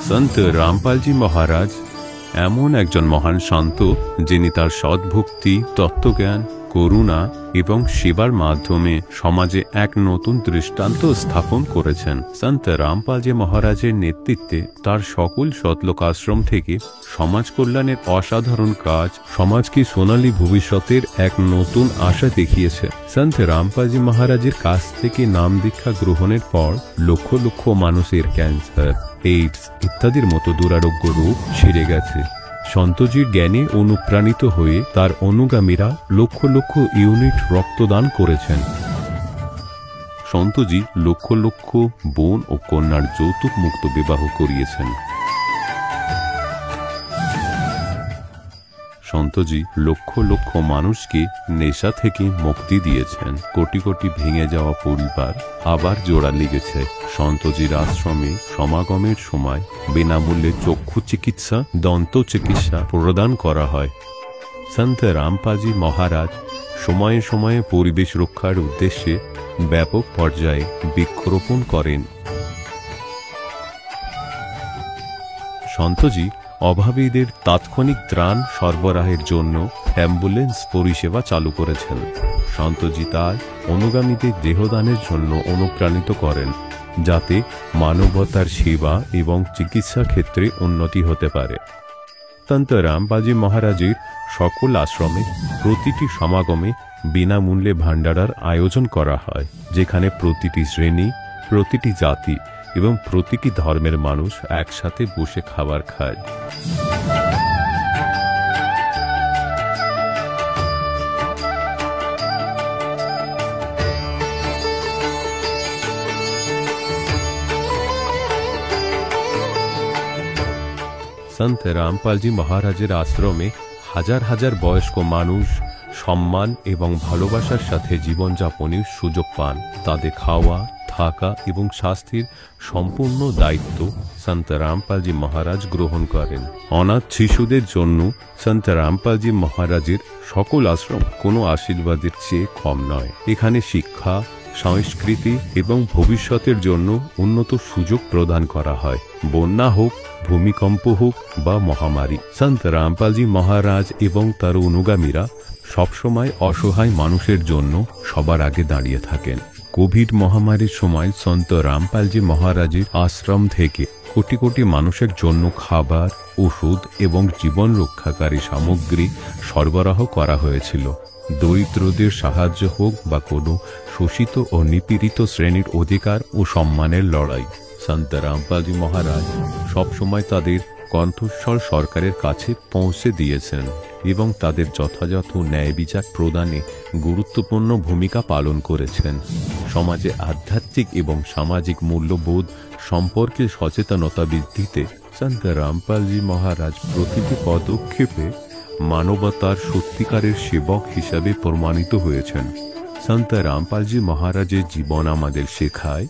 সন্ত রামপালজি মহারাজ এমন একজন মহান সন্ত যিনি তার সদ্ভক্তি, তত্ত্বজ্ঞান, করুণা এবং সেবার মাধ্যমে সমাজে এক নতুন দৃষ্টান্ত স্থাপন করেছেন। সন্ত রামপালজি মহারাজের নেতৃত্বে তার সকল সতলোক আশ্রম থেকে সমাজ কল্যাণের অসাধারণ কাজ সমাজকে সোনালী ভবিষ্যতের এক নতুন আশা দেখিয়েছে। সন্ত রামপালজি মহারাজের কাছ থেকে নাম দীক্ষা গ্রহণের পর লক্ষ লক্ষ মানুষের ক্যান্সার, এইডস ইত্যাদির মতো দুরারোগ্য রোগ সেরে গেছে। সন্তজির জ্ঞানে অনুপ্রাণিত হয়ে তার অনুগামীরা লক্ষ লক্ষ ইউনিট রক্তদান করেছেন। সন্তজি লক্ষ লক্ষ বোন ও কন্যার যৌতুক মুক্ত বিবাহ করিয়েছেন। সন্তজি লক্ষ লক্ষ মানুষকে নেশা থেকে মুক্তি দিয়েছেন। কোটি কোটি ভেঙে যাওয়া পরিবার আবার জোড়া লেগেছে। সন্তজির আশ্রমে সমাগমের সময় বিনামূল্যে চক্ষু চিকিৎসা, দন্ত চিকিৎসা প্রদান করা হয়। সন্ত রামপালজি মহারাজ সময়ে সময়ে পরিবেশ রক্ষার উদ্দেশ্যে ব্যাপক পর্যায়ে বৃক্ষরোপণ করেন। সন্তজি অভাবীদের তাৎক্ষণিক ত্রাণ সরবরাহের জন্য অ্যাম্বুলেন্স পরিষেবা চালু করেছেন। সন্তজি তার অনুগামীদের দেহদানের জন্য অনুপ্রাণিত করেন, যাতে মানবতার সেবা এবং চিকিৎসা ক্ষেত্রে উন্নতি হতে পারে। সন্ত রামপালজি মহারাজের সকল আশ্রমে প্রতিটি সমাগমে বিনামূল্যে ভান্ডারার আয়োজন করা হয়, যেখানে প্রতিটি শ্রেণী, প্রতিটি জাতি এবং প্রতিটি ধর্মের মানুষ একসাথে বসে খাবার খায়। সন্ত রামপালজি মহারাজের আশ্রমে হাজার হাজার বয়স্ক মানুষ সম্মান এবং ভালোবাসার সাথে জীবনযাপনের সুযোগ পান। তাদের খাওয়া, থাকা এবং স্বাস্থ্যের সম্পূর্ণ দায়িত্ব সন্ত রামপালজি মহারাজ গ্রহণ করেন। অনাথ শিশুদের জন্য সন্ত রামপালজি মহারাজের সকল আশ্রম কোনো আশীর্বাদের চেয়ে কম নয়। এখানে শিক্ষা, সংস্কৃতি এবং ভবিষ্যতের জন্য উন্নত সুযোগ প্রদান করা হয়। বন্যা হোক, ভূমিকম্প হোক বা মহামারী, সন্ত রামপালজি মহারাজ এবং তার অনুগামীরা সবসময় অসহায় মানুষের জন্য সবার আগে দাঁড়িয়ে থাকেন। কোভিড মহামারীর সময় সন্ত রামপালজি মহারাজের আশ্রম থেকে কোটি কোটি মানুষের জন্য খাবার, ওষুধ এবং জীবন রক্ষাকারী সামগ্রী সরবরাহ করা হয়েছিল। দরিদ্রদের সাহায্য হোক বা কোনো শোষিত ও নিপীড়িত শ্রেণীর অধিকার ও সম্মানের লড়াই, সন্ত রামপালজি মহারাজ সবসময় তাদের কণ্ঠস্বর সরকারের কাছে পৌঁছে দিয়েছেন এবং তাদের যথাযথ ন্যায় বিচার প্রদানে গুরুত্বপূর্ণ ভূমিকা পালন করেছেন। সমাজে আধ্যাত্মিক এবং সামাজিক মূল্যবোধ সম্পর্কে সচেতনতা বৃদ্ধিতে সন্ত রামপালজি মহারাজ প্রতিটি পদক্ষেপে মানবতার সত্যিকারের সেবক হিসাবে প্রমাণিত হয়েছেন। সন্ত রামপালজি মহারাজের জীবন আমাদের শেখায়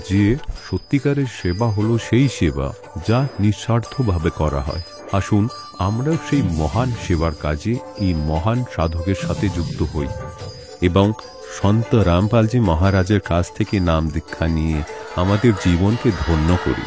যে সত্যিকারের সেবা হলো সেই সেবা যা নিঃস্বার্থভাবে করা হয়। আসুন আমরাও সেই মহান সেবার কাজে এই মহান সাধকের সাথে যুক্ত হই এবং সন্ত রামপালজি মহারাজের কাছ থেকে নাম দীক্ষা নিয়ে আমাদের জীবনকে ধন্য করি।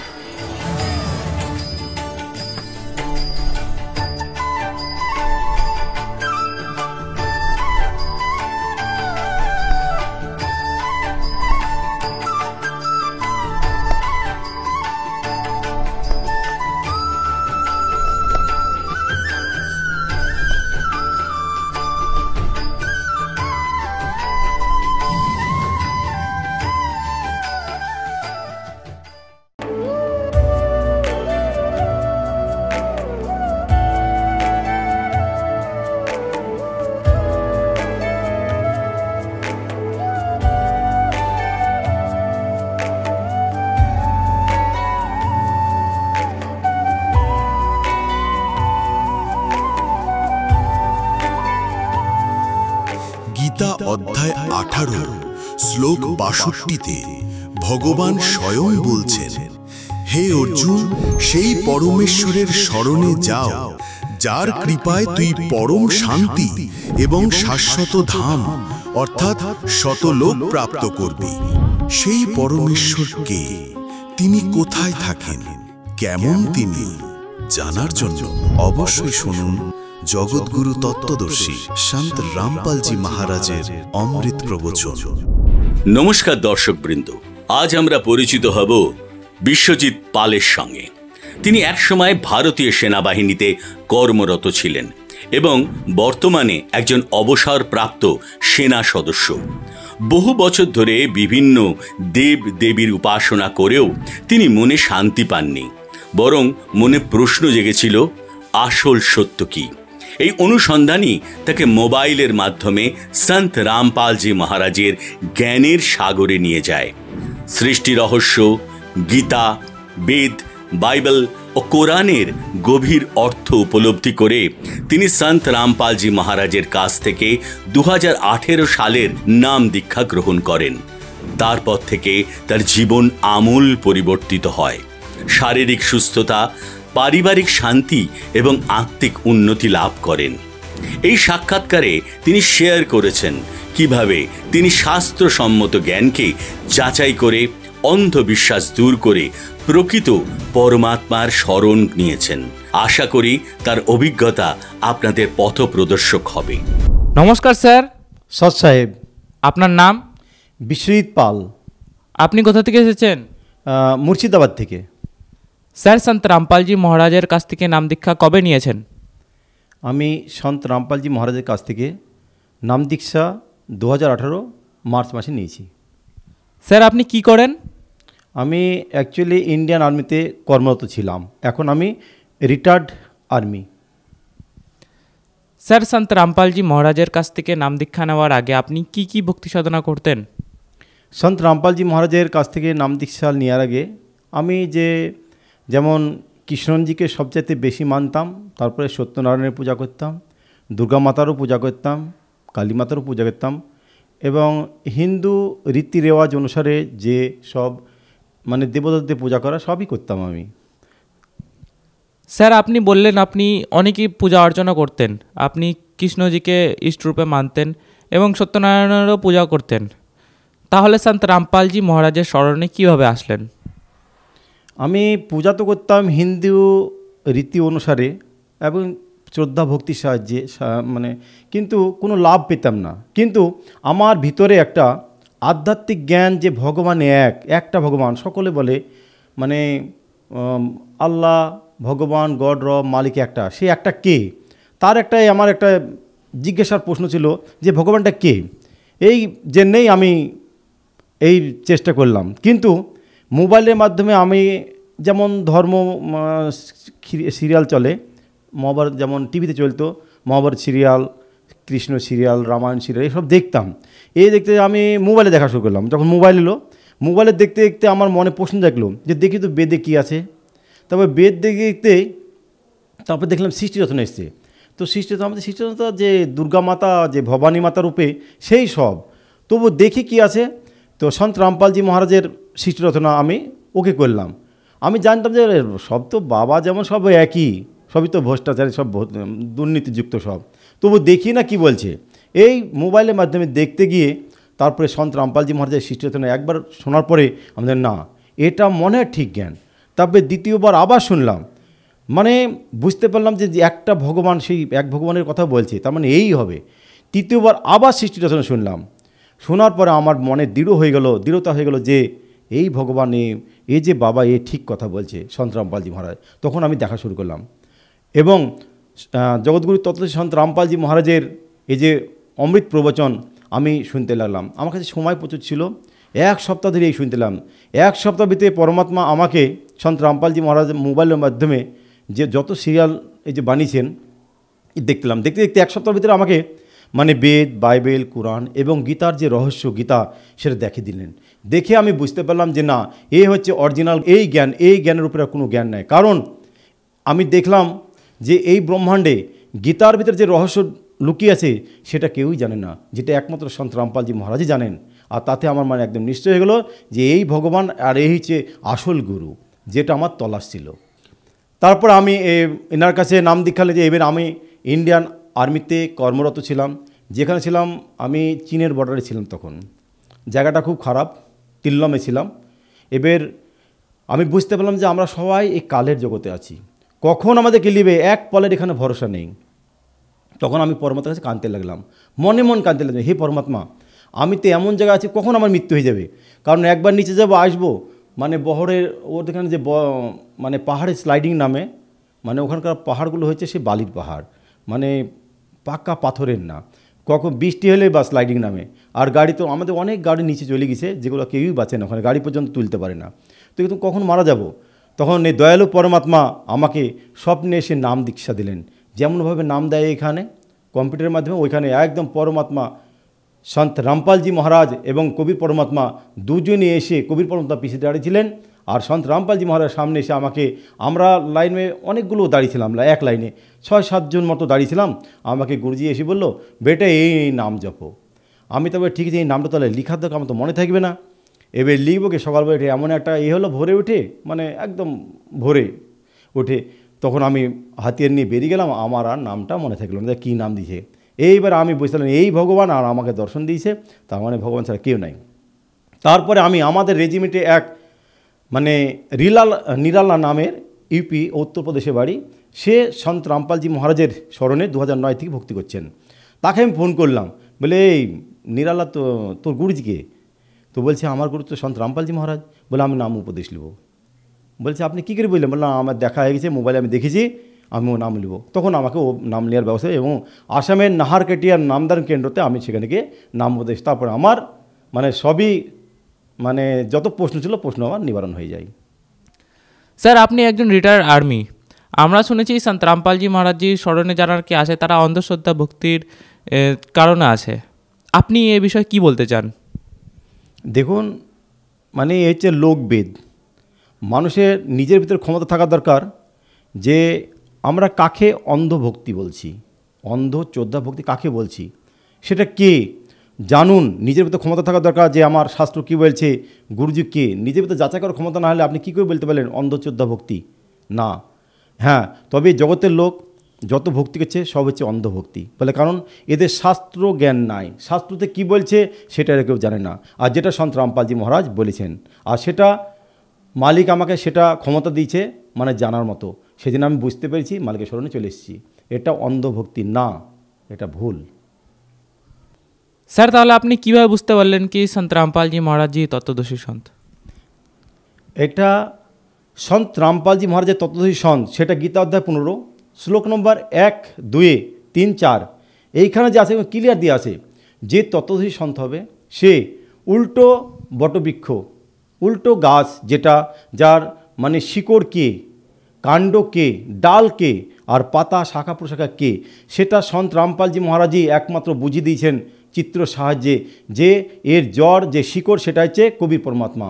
অধ্যায় 18 শ্লোক 62-তে ভগবান স্বয়ং বলছেন, হে অর্জুন, সেই পরমেশ্বরের শরণে যাও যার কৃপায় তুই পরম শান্তি এবং শাশ্বত ধাম অর্থাৎ শতলোক প্রাপ্ত করবি। সেই পরমেশ্বর কে? তিনি কোথায় থাকেন? কেমন তিনি জানার জন্য অবশ্যই শুনুন জগৎগুরু তত্ত্বদর্শী সন্ত রামপালজি মহারাজের অমৃত প্রবচন। নমস্কার দর্শকবৃন্দ, আজ আমরা পরিচিত হব বিশ্বজিৎ পালের সঙ্গে। তিনি একসময় ভারতীয় সেনাবাহিনীতে কর্মরত ছিলেন এবং বর্তমানে একজন অবসরপ্রাপ্ত সেনা সদস্য। বহু বছর ধরে বিভিন্ন দেব দেবীর উপাসনা করেও তিনি মনে শান্তি পাননি, বরং মনে প্রশ্ন জেগেছিল আসল সত্য কি। এই অনুসন্ধানই তাকে মোবাইলের মাধ্যমে সন্ত রামপালজি মহারাজের জ্ঞানের সাগরে নিয়ে যায়। সৃষ্টি রহস্য, গীতা, বেদ, বাইবেল ও কোরআনের গভীর অর্থ উপলব্ধি করে তিনি সন্ত রামপালজি মহারাজের কাছ থেকে 2018 সালের নাম দীক্ষা গ্রহণ করেন। তারপর থেকে তার জীবন আমূল পরিবর্তিত হয়। শারীরিক সুস্থতা, পারিবারিক শান্তি এবং আত্মিক উন্নতি লাভ করেন। এই সাক্ষাৎকারে তিনি শেয়ার করেছেন কিভাবে তিনি শাস্ত্রসম্মত জ্ঞানকে যাচাই করে অন্ধবিশ্বাস দূর করে প্রকৃত পরমাত্মার শরণ নিয়েছেন। আশা করি তার অভিজ্ঞতা আপনাদের পথপ্রদর্শক হবে। নমস্কার স্যার। সৎ সাহেব। আপনার নাম? বিশ্বজিৎ পাল। আপনি কোথা থেকে এসেছেন? মুর্শিদাবাদ থেকে। স্যার, সন্ত রামপালজি মহারাজের কাছ থেকে নাম দীক্ষা কবে নিয়েছেন? আমি সন্ত রামপালজি মহারাজের কাছ থেকে নাম দীক্ষা 2018 মার্চ মাসে নিয়েছি। স্যার, আপনি কি করেন? আমি অ্যাকচুয়ালি ইন্ডিয়ান আর্মিতে কর্মরত ছিলাম, এখন আমি রিটায়ার্ড আর্মি। স্যার, সন্ত রামপালজি মহারাজের কাছ থেকে নাম দীক্ষা নেওয়ার আগে আপনি কি কি ভক্তি সাধনা করতেন? সন্ত রামপালজি মহারাজের কাছ থেকে নাম দীক্ষা নেওয়ার আগে আমি যেমন কৃষ্ণনজিকে সবচাইতে বেশি মানতাম, তারপরে সত্যনারায়ণের পূজা করতাম, দুর্গা মাতারও পূজা করতাম, কালী মাতারও পূজা করতাম, এবং হিন্দু রীতি রেওয়াজ অনুসারে যে সব দেবতাদের পূজা করা সবই করতাম আমি। স্যার, আপনি বললেন আপনি অনেকই পূজা অর্চনা করতেন, আপনি কৃষ্ণজিকে ইষ্টরূপে মানতেন এবং সত্যনারায়ণেরও পূজা করতেন। তাহলে সন্ত রামপালজি মহারাজের স্মরণে কীভাবে আসলেন? আমি পূজা তো করতাম হিন্দু রীতি অনুসারে এবং শ্রদ্ধা ভক্তির সাহায্যে, কিন্তু কোনো লাভ পেতাম না। কিন্তু আমার ভিতরে একটা আধ্যাত্মিক জ্ঞান যে ভগবান একটা ভগবান, সকলে বলে আল্লাহ ভগবান গড মালিক একটা, সে একটা কে, তার আমার একটা জিজ্ঞাসার প্রশ্ন ছিল যে ভগবানটা কে। এই জন্যেই আমি এই চেষ্টা করলাম। কিন্তু মোবাইলের মাধ্যমে আমি যেমন ধর্ম সিরিয়াল চলে, মহাভারত যেমন টিভিতে চলতো, Mahabharat serial, Krishna serial, Ramayan serial, এসব দেখতাম। দেখতে আমি মোবাইলে দেখা শুরু করলাম। যখন মোবাইল এলো, মোবাইলে দেখতে দেখতে আমার মনে প্রশ্ন জাগলো যে দেখি তো বেদে কী আছে। তারপর বেদ দেখতে দেখতে তারপর দেখলাম সৃষ্টিরচনা এসছে। তো সৃষ্টিরচনা যে দুর্গা মাতা, যে ভবানী মাতা রূপে, সেই সব। তবু দেখি কি আছে। তো সন্ত রামপালজি মহারাজের সৃষ্টিরচনা আমি ওকে করলাম। আমি জানতাম যে সব তো বাবা যেমন সব একই, সবই তো ভ্রষ্টাচারী, সব দুর্নীতিযুক্ত সব। তবু দেখি না কি বলছে। এই মোবাইলের মাধ্যমে দেখতে গিয়ে তারপরে সন্ত রামপালজি মহারাজের সৃষ্টিরচনা একবার শোনার পরে আমাদের না, এটা মনে হয় ঠিক জ্ঞান। তারপরে দ্বিতীয়বার আবার শুনলাম, বুঝতে পারলাম যে একটা ভগবান, সেই এক ভগবানের কথা বলছে, তার এই হবে। তৃতীয়বার আবার সৃষ্টিরচনা শুনলাম। শোনার পরে আমার মনে দৃঢ়তা হয়ে গেল যে এই ভগবান, এই যে বাবা, ঠিক কথা বলছে সন্ত রামপালজি মহারাজ। তখন আমি দেখা শুরু করলাম এবং জগৎগুরু তত্ত্বদর্শী সন্ত রামপালজি মহারাজের এই যে অমৃত প্রবচন আমি শুনতে লাগলাম। আমার কাছে সময় প্রচুর ছিল, 1 সপ্তাহ ধরে এই শুনতেলাম। 1 সপ্তাহ ভিতরে পরমাত্মা আমাকে সন্ত রামপালজি মহারাজ মোবাইলের মাধ্যমে যে যত সিরিয়াল এই যে বানিয়েছেন দেখতে দেখতে 1 সপ্তাহের ভিতরে আমাকে বেদ, বাইবেল, কোরআন এবং গীতার যে রহস্য, গীতা, সেটা দেখে দিলেন। দেখে আমি বুঝতে পারলাম যে না, হচ্ছে অরিজিনাল এই জ্ঞান। এই জ্ঞানের উপরে কোনো জ্ঞান নাই। কারণ আমি দেখলাম যে এই ব্রহ্মাণ্ডে গীতার ভিতরে যে রহস্য লুকিয়ে আছে সেটা কেউই জানে না, যেটা একমাত্র সন্ত রামপালজি মহারাজই জানেন। আর তাতে আমার একদম নিশ্চয় হয়ে গেল যে এই ভগবান আর এই হচ্ছে আসল গুরু, যেটা আমার তলাশ ছিল। তারপর আমি এনার কাছে নাম দীক্ষা নিয়ে এবার আমি ইন্ডিয়ান আর্মিতে কর্মরত ছিলাম। যেখানে ছিলাম আমি চীনের বর্ডারে ছিলাম। তখন জায়গাটা খুব খারাপ, তিল্লমে ছিলাম। এবার আমি বুঝতে পারলাম যে আমরা সবাই এই কালের জগতে আছি, কখন আমাদেরকে নিবে এক পলের এখানে ভরসা নেই। তখন আমি পরমাত্মার কাছে কাঁদতে লাগলাম, মনে মন কাঁদতে লাগলাম, হে পরমাত্মা, আমি তো এমন জায়গায় আছি কখন আমার মৃত্যু হয়ে যাবে। কারণ একবার নিচে যাবো, আসবো, মানে বহরের ওখানে যে মানে পাহাড়ে স্লাইডিং নামে, মানে ওখানকার পাহাড়গুলো হচ্ছে সে বালির পাহাড়, মানে পাক্কা পাথরের না। কখন বৃষ্টি হলে বা স্লাইডিং নামে, আর গাড়ি তো আমাদের অনেক গাড়ি নিচে চলে গেছে, যেগুলো কেউই বাঁচে না, ওখানে গাড়ি পর্যন্ত তুলতে পারে না। তো কিন্তু কখন মারা যাব, তখন এই দয়ালু পরমাত্মা আমাকে স্বপ্নে এসে নাম দীক্ষা দিলেন। যেমনভাবে নাম দেয় এখানে কম্পিউটারের মাধ্যমে, ওইখানে একদম পরমাত্মা সন্ত রামপালজি মহারাজ এবং কবির পরমাত্মা দুজনে এসে, কবির পরমাত্মা পিছিয়ে দাঁড়িয়েছিলেন, আর সন্ত রামপালজি মহারাজ সামনে এসে আমাকে, আমরা লাইনে অনেকগুলো দাঁড়িয়েছিলাম, এক লাইনে 6-7 জন মতো দাঁড়িয়েছিলাম। আমাকে গুরুজি এসে বললো, বেটা এই নাম জপো। আমি তবে ঠিক আছে, এই নামটা তাহলে লিখার দরকার, আমার তো মনে থাকবে না। এবার লিখবো কি, সকালবেলা উঠে এমন একটা হলো, ভোরে উঠে, মানে একদম ভোরে উঠে তখন আমি হাতিয়ার নিয়ে বেরিয়ে গেলাম, আমার আর নামটা মনে থাকলো না, কী নাম দিয়েছে। এইবার আমি বুঝলাম এই ভগবান আর আমাকে দর্শন দিয়েছে, তার মানে ভগবান ছাড়া কেউ নাই। তারপরে আমি আমাদের রেজিমেন্টে এক মানে নিরালা নামের ইউপি উত্তরপ্রদেশে বাড়ি, সে সন্ত রামপালজি মহারাজের স্মরণে 2009 থেকে ভক্তি করছেন। তাকে আমি ফোন করলাম, বলে এই নিরালা তো তোর গুরুজিকে? তো বলছে আমার গুরু তো সন্ত রামপালজি মহারাজ। বলে আমি নাম উপদেশ নেব। বলছে আপনি কী করে বললেন? বললাম আমার দেখা হয়ে গেছে, মোবাইলে আমি দেখেছি, আমি ও নাম নেব। তখন আমাকে ও নাম নেওয়ার ব্যবস্থা, এবং আসামের নাহারকাটিয়ার নামদান কেন্দ্রতে আমি সেখানে গিয়ে নাম উপদেশ, তারপরে আমার মানে সবই মানে যত প্রশ্ন ছিল প্রশ্ন আমার নিবারণ হয়ে যায়। স্যার, আপনি একজন রিটায়ার্ড আর্মি। আমরা শুনেছি সন্ত রামপালজি মহারাজজির স্মরণে যারা আর কি আসে তারা অন্ধশ্রদ্ধা ভক্তির কারণে আছে। আপনি এ বিষয়ে কি বলতে চান? দেখুন, মানে এই হচ্ছে লোকবেদ। মানুষের নিজের ভিতরে ক্ষমতা থাকা দরকার যে আমরা কাকে অন্ধভক্তি বলছি, অন্ধ শ্রদ্ধা ভক্তি কাকে বলছি, সেটা কে জানুন। নিজের ভিতরে ক্ষমতা থাকা দরকার যে আমার শাস্ত্র কী বলছে, গুরুজি কে, নিজের ভিতরে যাচাই করার ক্ষমতা না হলে আপনি কী করে বলতে পারলেন অন্ধ শ্রদ্ধা ভক্তি না? হ্যাঁ, তবে জগতের লোক যত ভক্তি করছে সব হচ্ছে অন্ধভক্তি বলে, কারণ এদের শাস্ত্র জ্ঞান নাই, শাস্ত্রতে কি বলছে সেটা এরা কেউ জানে না। আর যেটা সন্ত রামপালজি মহারাজ বলেছেন, আর সেটা মালিক আমাকে সেটা ক্ষমতা দিয়েছে মানে জানার মতো, সেদিন আমি বুঝতে পেরেছি, মালিকের স্মরণে চলে এসেছি। এটা অন্ধভক্তি না, এটা ভুল। স্যার, তাহলে আপনি কীভাবে বুঝতে পারলেন কি সন্ত রামপালজি মহারাজজি তত্ত্বদর্শী সন্ত? এটা সন্ত রামপালজি মহারাজের তত্ত্বদর্শী সন্ত, সেটা গীতা অধ্যায় 15 শ্লোক নম্বর 1, 2, 3, 4 এইখানে যে আছে ক্লিয়ার দিয়ে আছে, যে তত্ত্বদর্শী সন্ত হবে সে উল্টো বটবৃক্ষ, উল্টো গাছ, যেটা যার মানে শিকড় কে, কাণ্ড কে, ডাল কে, আর পাতা শাখা প্রশাখা কে, সেটা সন্ত রামপালজি মহারাজই একমাত্র বুঝিয়ে দিয়েছেন চিত্র সাহায্যে, যে এর জড় যে শিকড় সেটা হচ্ছে কবির পরমাত্মা,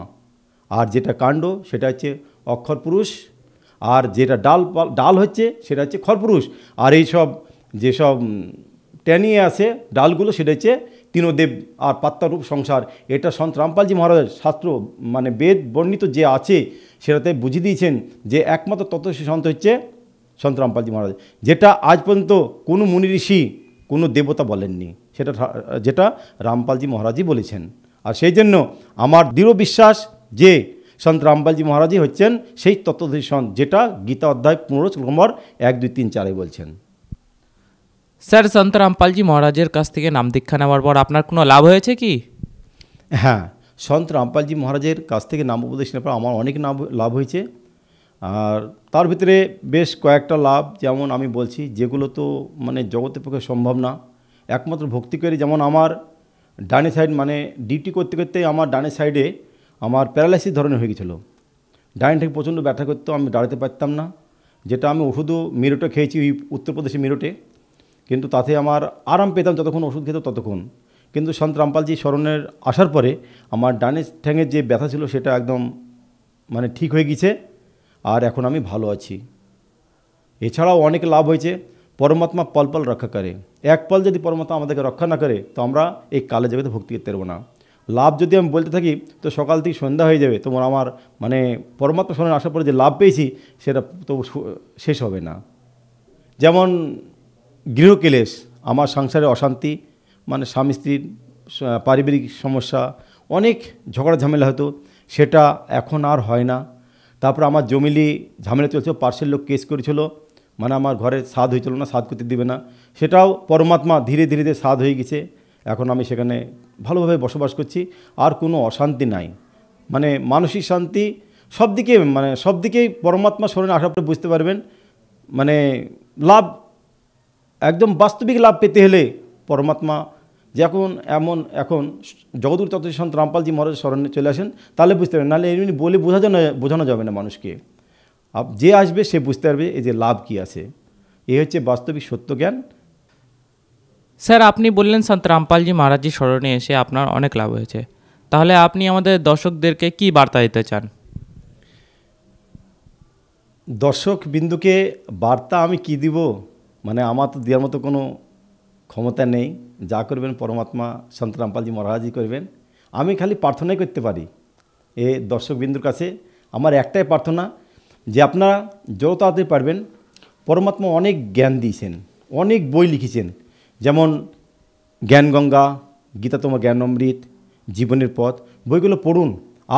আর যেটা কাণ্ড সেটা হচ্ছে অক্ষর পুরুষ, আর যেটা ডাল হচ্ছে সেটা হচ্ছে খরপুরুষ, আর এই সব যেসব টেনিয়ে আছে ডালগুলো সেটা হচ্ছে তিনদেব আর পাত্তারূপ সংসার। এটা সন্ত রামপালজি মহারাজ শাস্ত্র মানে বেদ বর্ণিত যে আছে সেটাতে বুঝিয়ে দিয়েছেন যে একমাত্র তত্ত্বদর্শী সন্ত হচ্ছে সন্ত রামপালজি মহারাজ, যেটা আজ পর্যন্ত কোনো মুনি ঋষি কোনো দেবতা বলেননি, সেটা যেটা রামপালজি মহারাজই বলেছেন। আর সেই জন্য আমার দৃঢ় বিশ্বাস যে সন্ত রামপালজি মহারাজই হচ্ছেন সেই তত্ত্বদর্শী সন্ত, যেটা গীতা অধ্যায় 15 নম্বর 1, 2, 3, 4 বলছেন। স্যার, সন্ত রামপালজি মহারাজের কাছ থেকে নাম দীক্ষা নেওয়ার পর আপনার কোনো লাভ হয়েছে কি? হ্যাঁ, সন্ত রামপালজি মহারাজের কাছ থেকে নাম উপদেশ নেওয়ার পর আমার অনেক লাভ হয়েছে। আর তার ভিতরে বেশ কয়েকটা লাভ, যেমন আমি বলছি, যেগুলো তো মানে জগতের পক্ষে সম্ভব না, একমাত্র ভক্তি করে। যেমন আমার ডানে সাইড মানে ডিউটি করতে করতে আমার ডানে সাইডে আমার প্যারালাইসিস ধরনের হয়ে গেছিলো, ডাইন থেকে প্রচণ্ড ব্যথা করতো, আমি দাঁড়াতে পারতাম না, যেটা আমি ওষুধও মিরটে খেয়েছি ওই উত্তরপ্রদেশে মিরটে, কিন্তু তাতে আমার আরাম পেতাম যতক্ষণ ওষুধ খেত ততক্ষণ। কিন্তু সন্ত রামপালজি স্মরণের আসার পরে আমার ডানে ঠ্যাঙের যে ব্যথা ছিল সেটা একদম মানে ঠিক হয়ে গেছে, আর এখন আমি ভালো আছি। এছাড়াও অনেক লাভ হয়েছে। পরমাত্মা পল পল রক্ষা করে, এক পল যদি পরমাত্মা আমাদেরকে রক্ষা না করে তো আমরা এই কালে জগতে ভক্তি করতে পারবো না। লাভ যদি আমি বলতে থাকি তো সকাল থেকে সন্ধ্যা হয়ে যাবে, তোমার আমার মানে পরমাত্মা স্মরণে আসার পরে যে লাভ পেয়েছি সেটা তো শেষ হবে না। যেমন গৃহকেলেশ, আমার সংসারে অশান্তি, মানে স্বামী স্ত্রীর পারিবারিক সমস্যা, অনেক ঝগড়া ঝামেলা হতো, সেটা এখন আর হয় না। তারপর আমার জমিলি ঝামেলা চলছিল, পার্সের লোক কেস করেছিল, মানে আমার ঘরে সাধ হয়েছিল না, সাধ করতে দিবে না, সেটাও পরমাত্মা ধীরে ধীরে ধীরে সাধ হয়ে গেছে। এখন আমি সেখানে ভালোভাবে বসবাস করছি, আর কোনো অশান্তি নাই, মানে মানসিক শান্তি সব দিকে, মানে সব দিকেই পরমাত্মা স্মরণে আসার পরে বুঝতে পারবেন, মানে লাভ, একদম বাস্তবিক লাভ পেতে হলে পরমাত্মা যখন এখন জগদ্গুরু তত্ত্ব সন্ত রামপালজি মহারাজ স্মরণে চলে আসেন, তাহলে বুঝতে পারবেন, নাহলে এমনি বলে বোঝানো যাবে না মানুষকে। যে আসবে সে বুঝতে পারবে এই যে লাভ কী আছে, এই হচ্ছে বাস্তবিক সত্য জ্ঞান। স্যার, আপনি বললেন সন্ত রামপালজি মহারাজজির স্মরণে এসে আপনার অনেক লাভ হয়েছে, তাহলে আপনি আমাদের দর্শকদেরকে কি বার্তা দিতে চান? দর্শক বিন্দুকে বার্তা আমি কি দিব, মানে আমার তো দেওয়ার মতো কোনো ক্ষমতা নেই। যা করবেন পরমাত্মা সন্ত রামপালজি মহারাজই করবেন। আমি খালি প্রার্থনাই করতে পারি এ দর্শক বিন্দুর কাছে। আমার একটাই প্রার্থনা যে আপনারা যত তাড়াতাড়ি পারবেন, পরমাত্মা অনেক জ্ঞান দিয়েছেন, অনেক বই লিখেছেন, যেমন জ্ঞানগঙ্গা, গীতাতম জ্ঞান অমৃত, জীবনের পথ, বইগুলো পড়ুন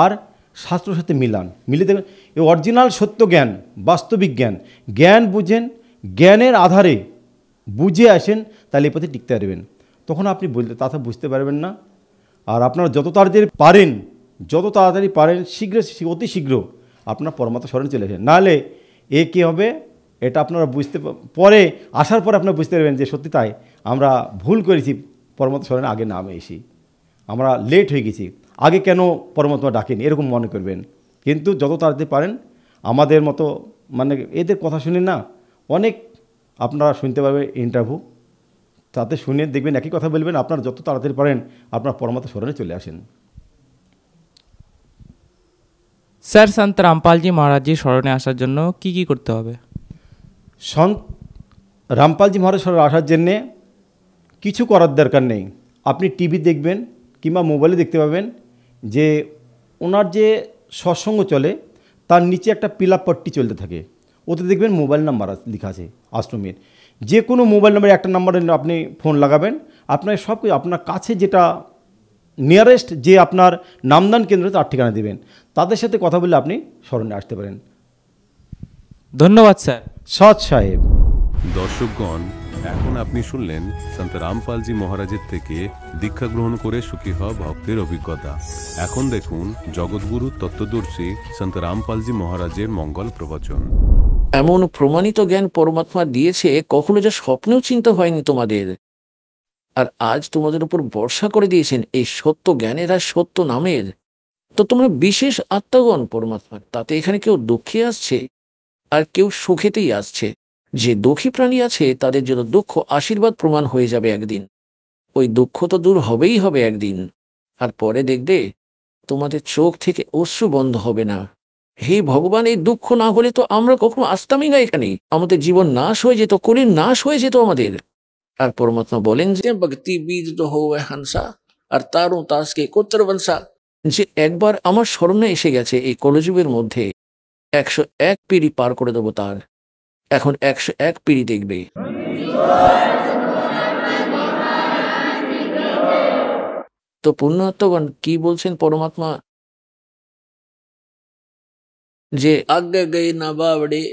আর শাস্ত্রের সাথে মিলিয়ে দেখবেন এই অরিজিনাল সত্য জ্ঞান, বাস্তবিক জ্ঞান বুঝেন, জ্ঞানের আধারে বুঝে আসেন, তাহলে এই পথে টিকতে পারবেন। তখন আপনি তাতে বুঝতে পারবেন না। আর আপনারা যত তাড়াতাড়ি পারেন অতি শীঘ্র আপনার পরমাত্মা স্মরণে চলে আসেন। নাহলে এ কী হবে, এটা আপনারা পরে আসার পরে আপনারা বুঝতে পারবেন যে সত্যি তাই আমরা ভুল করেছি, পরমাত্মা স্মরণে আগে নামে এসি, আমরা লেট হয়ে গেছি, আগে কেন পরমাত্মা ডাকেনি, এরকম মনে করবেন। কিন্তু যত তাড়াতাড়ি পারেন, আমাদের মতো মানে এদের কথা শুনে না অনেক আপনারা শুনতে পারবেন ইন্টারভিউ, তাতে শুনে দেখবেন একই কথা বলবেন। আপনারা যত তাড়াতাড়ি পারেন আপনার পরমাত্মা স্মরণে চলে আসেন। স্যার, সন্ত রামপালজি মহারাজজির স্মরণে আসার জন্য কি কি করতে হবে? সন্ত রামপালজি মহারাজ স্মরণে আসার জন্যে কিছু করার দরকার নেই। আপনি টিভি দেখবেন কিংবা মোবাইলে দেখতে পাবেন যে ওনার যে সৎসঙ্গ চলে তার নিচে একটা পিলা পট্টি চলতে থাকে, ওতে দেখবেন মোবাইল নাম্বার লেখা আছে আশ্রমের। যে কোনো মোবাইল নাম্বারে একটা নাম্বারে আপনি ফোন লাগাবেন, আপনার সব কিছু আপনার কাছে যেটা নিয়ারেস্ট যে আপনার নামদান কেন্দ্র তার ঠিকানা দেবেন, তাদের সাথে কথা বলে আপনি স্মরণে আসতে পারেন। ধন্যবাদ স্যার। সৎ সাহেব। দর্শকগণ, এখন আপনি শুনলেন সন্ত রামপালজি মহারাজের থেকে দীক্ষা গ্রহণ করে সুখী হওয়া ভক্তের অভিজ্ঞতা। এখন দেখুন জগৎগুরু তত্ত্বদর্শী সন্ত রামপালজি মহারাজের মঙ্গল প্রবচন। এমন প্রমাণিত জ্ঞান পরমাত্মা দিয়েছে কখনো যা স্বপ্নেও চিন্তা হয়নি তোমাদের, আর আজ তোমাদের উপর বর্ষা করে দিয়েছেন এই সত্য জ্ঞানের আর সত্য নামের। তো তোমরা বিশেষ আত্মাগণ পরমাত্মার, তাতে এখানে কেউ দুঃখে আসছে আর কেউ সুখেতেই আসছে। যে দুঃখী প্রাণী আছে তাদের জন্য দুঃখ আশীর্বাদ প্রমাণ হয়ে যাবে একদিন। ওই দুঃখ তো দূর হবেই হবে একদিন, আর পরে দেখবে তোমাদের চোখ থেকে অশ্রু বন্ধ হবে না। হে ভগবান, এই দুঃখ না হলে তো আমরা কখনো আসতামই না এখানে, আমাদের জীবন নাশ হয়ে যেত, কলির নাশ হয়ে যেত আমাদের। আর পরমাত্মা বলেন যে ভক্তি বীজ হো হানসা আর তারও তাসকে কোত্তর বংশা, যে একবার আমার স্মরণে এসে গেছে এই কলযুগের মধ্যে 101 পিঁড়ি পার করে দেবো তার। এখন 101 পিঁড়ি দেখবে। তো পুণ্যাত্মগণ কি বলছেন পরমাত্মা, যে आगे गए ना बावड़े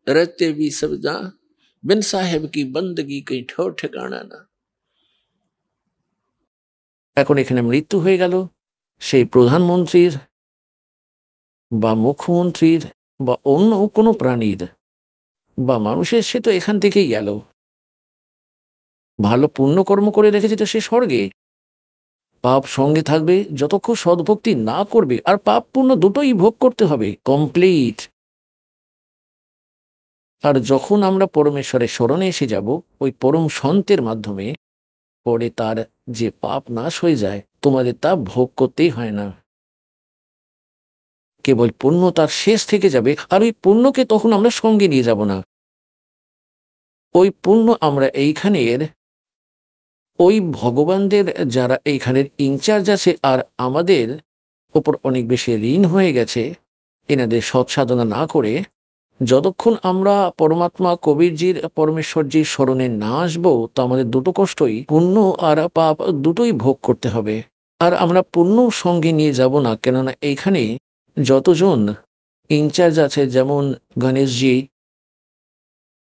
रहते भी सब जा बिन साहेब की बंदगी कहीं ठोर ठिकाना ना। এখন এখানে মৃত্যু হয়ে গেল সেই প্রধানমন্ত্রীর বা মুখ্যমন্ত্রীর বা অন্য কোনো প্রাণীর বা মানুষের, সে তো এখান থেকেই গেল। ভালো পুণ্যকর্ম করে রেখেছে তো সে স্বর্গে, পাপ সঙ্গে থাকবে যতক্ষণ সদ্ভক্তি না করবে। আর পাপ পুণ্য দুটোই ভোগ করতে হবে কমপ্লিট। আর যখন আমরা পরমেশ্বরের স্মরণে এসে যাব ওই পরম সন্তের মাধ্যমে, পরে তার যে পাপ নাশ হয়ে যায়, তোমাদের তা ভোগ করতেই হয় না, কেবল পুণ্য তার শেষ থেকে যাবে। আর ওই পুণ্যকে তখন আমরা সঙ্গে নিয়ে যাব না, ওই পুণ্য আমরা এইখানের ওই ভগবানদের যারা এইখানের ইনচার্জ আছে আর আমাদের ওপর অনেক বেশি ঋণ হয়ে গেছে, এনাদের সৎসাধনা না করে যতক্ষণ আমরা পরমাত্মা কবিরজির পরমেশ্বরজির স্মরণে না আসবো, তো আমাদের দুটো কষ্টই, পুণ্য আর পাপ দুটোই ভোগ করতে হবে। আর আমরা পুণ্য সঙ্গে নিয়ে যাব না, কেননা এইখানে যতজন ইনচার্জ আছে, যেমন গণেশজি।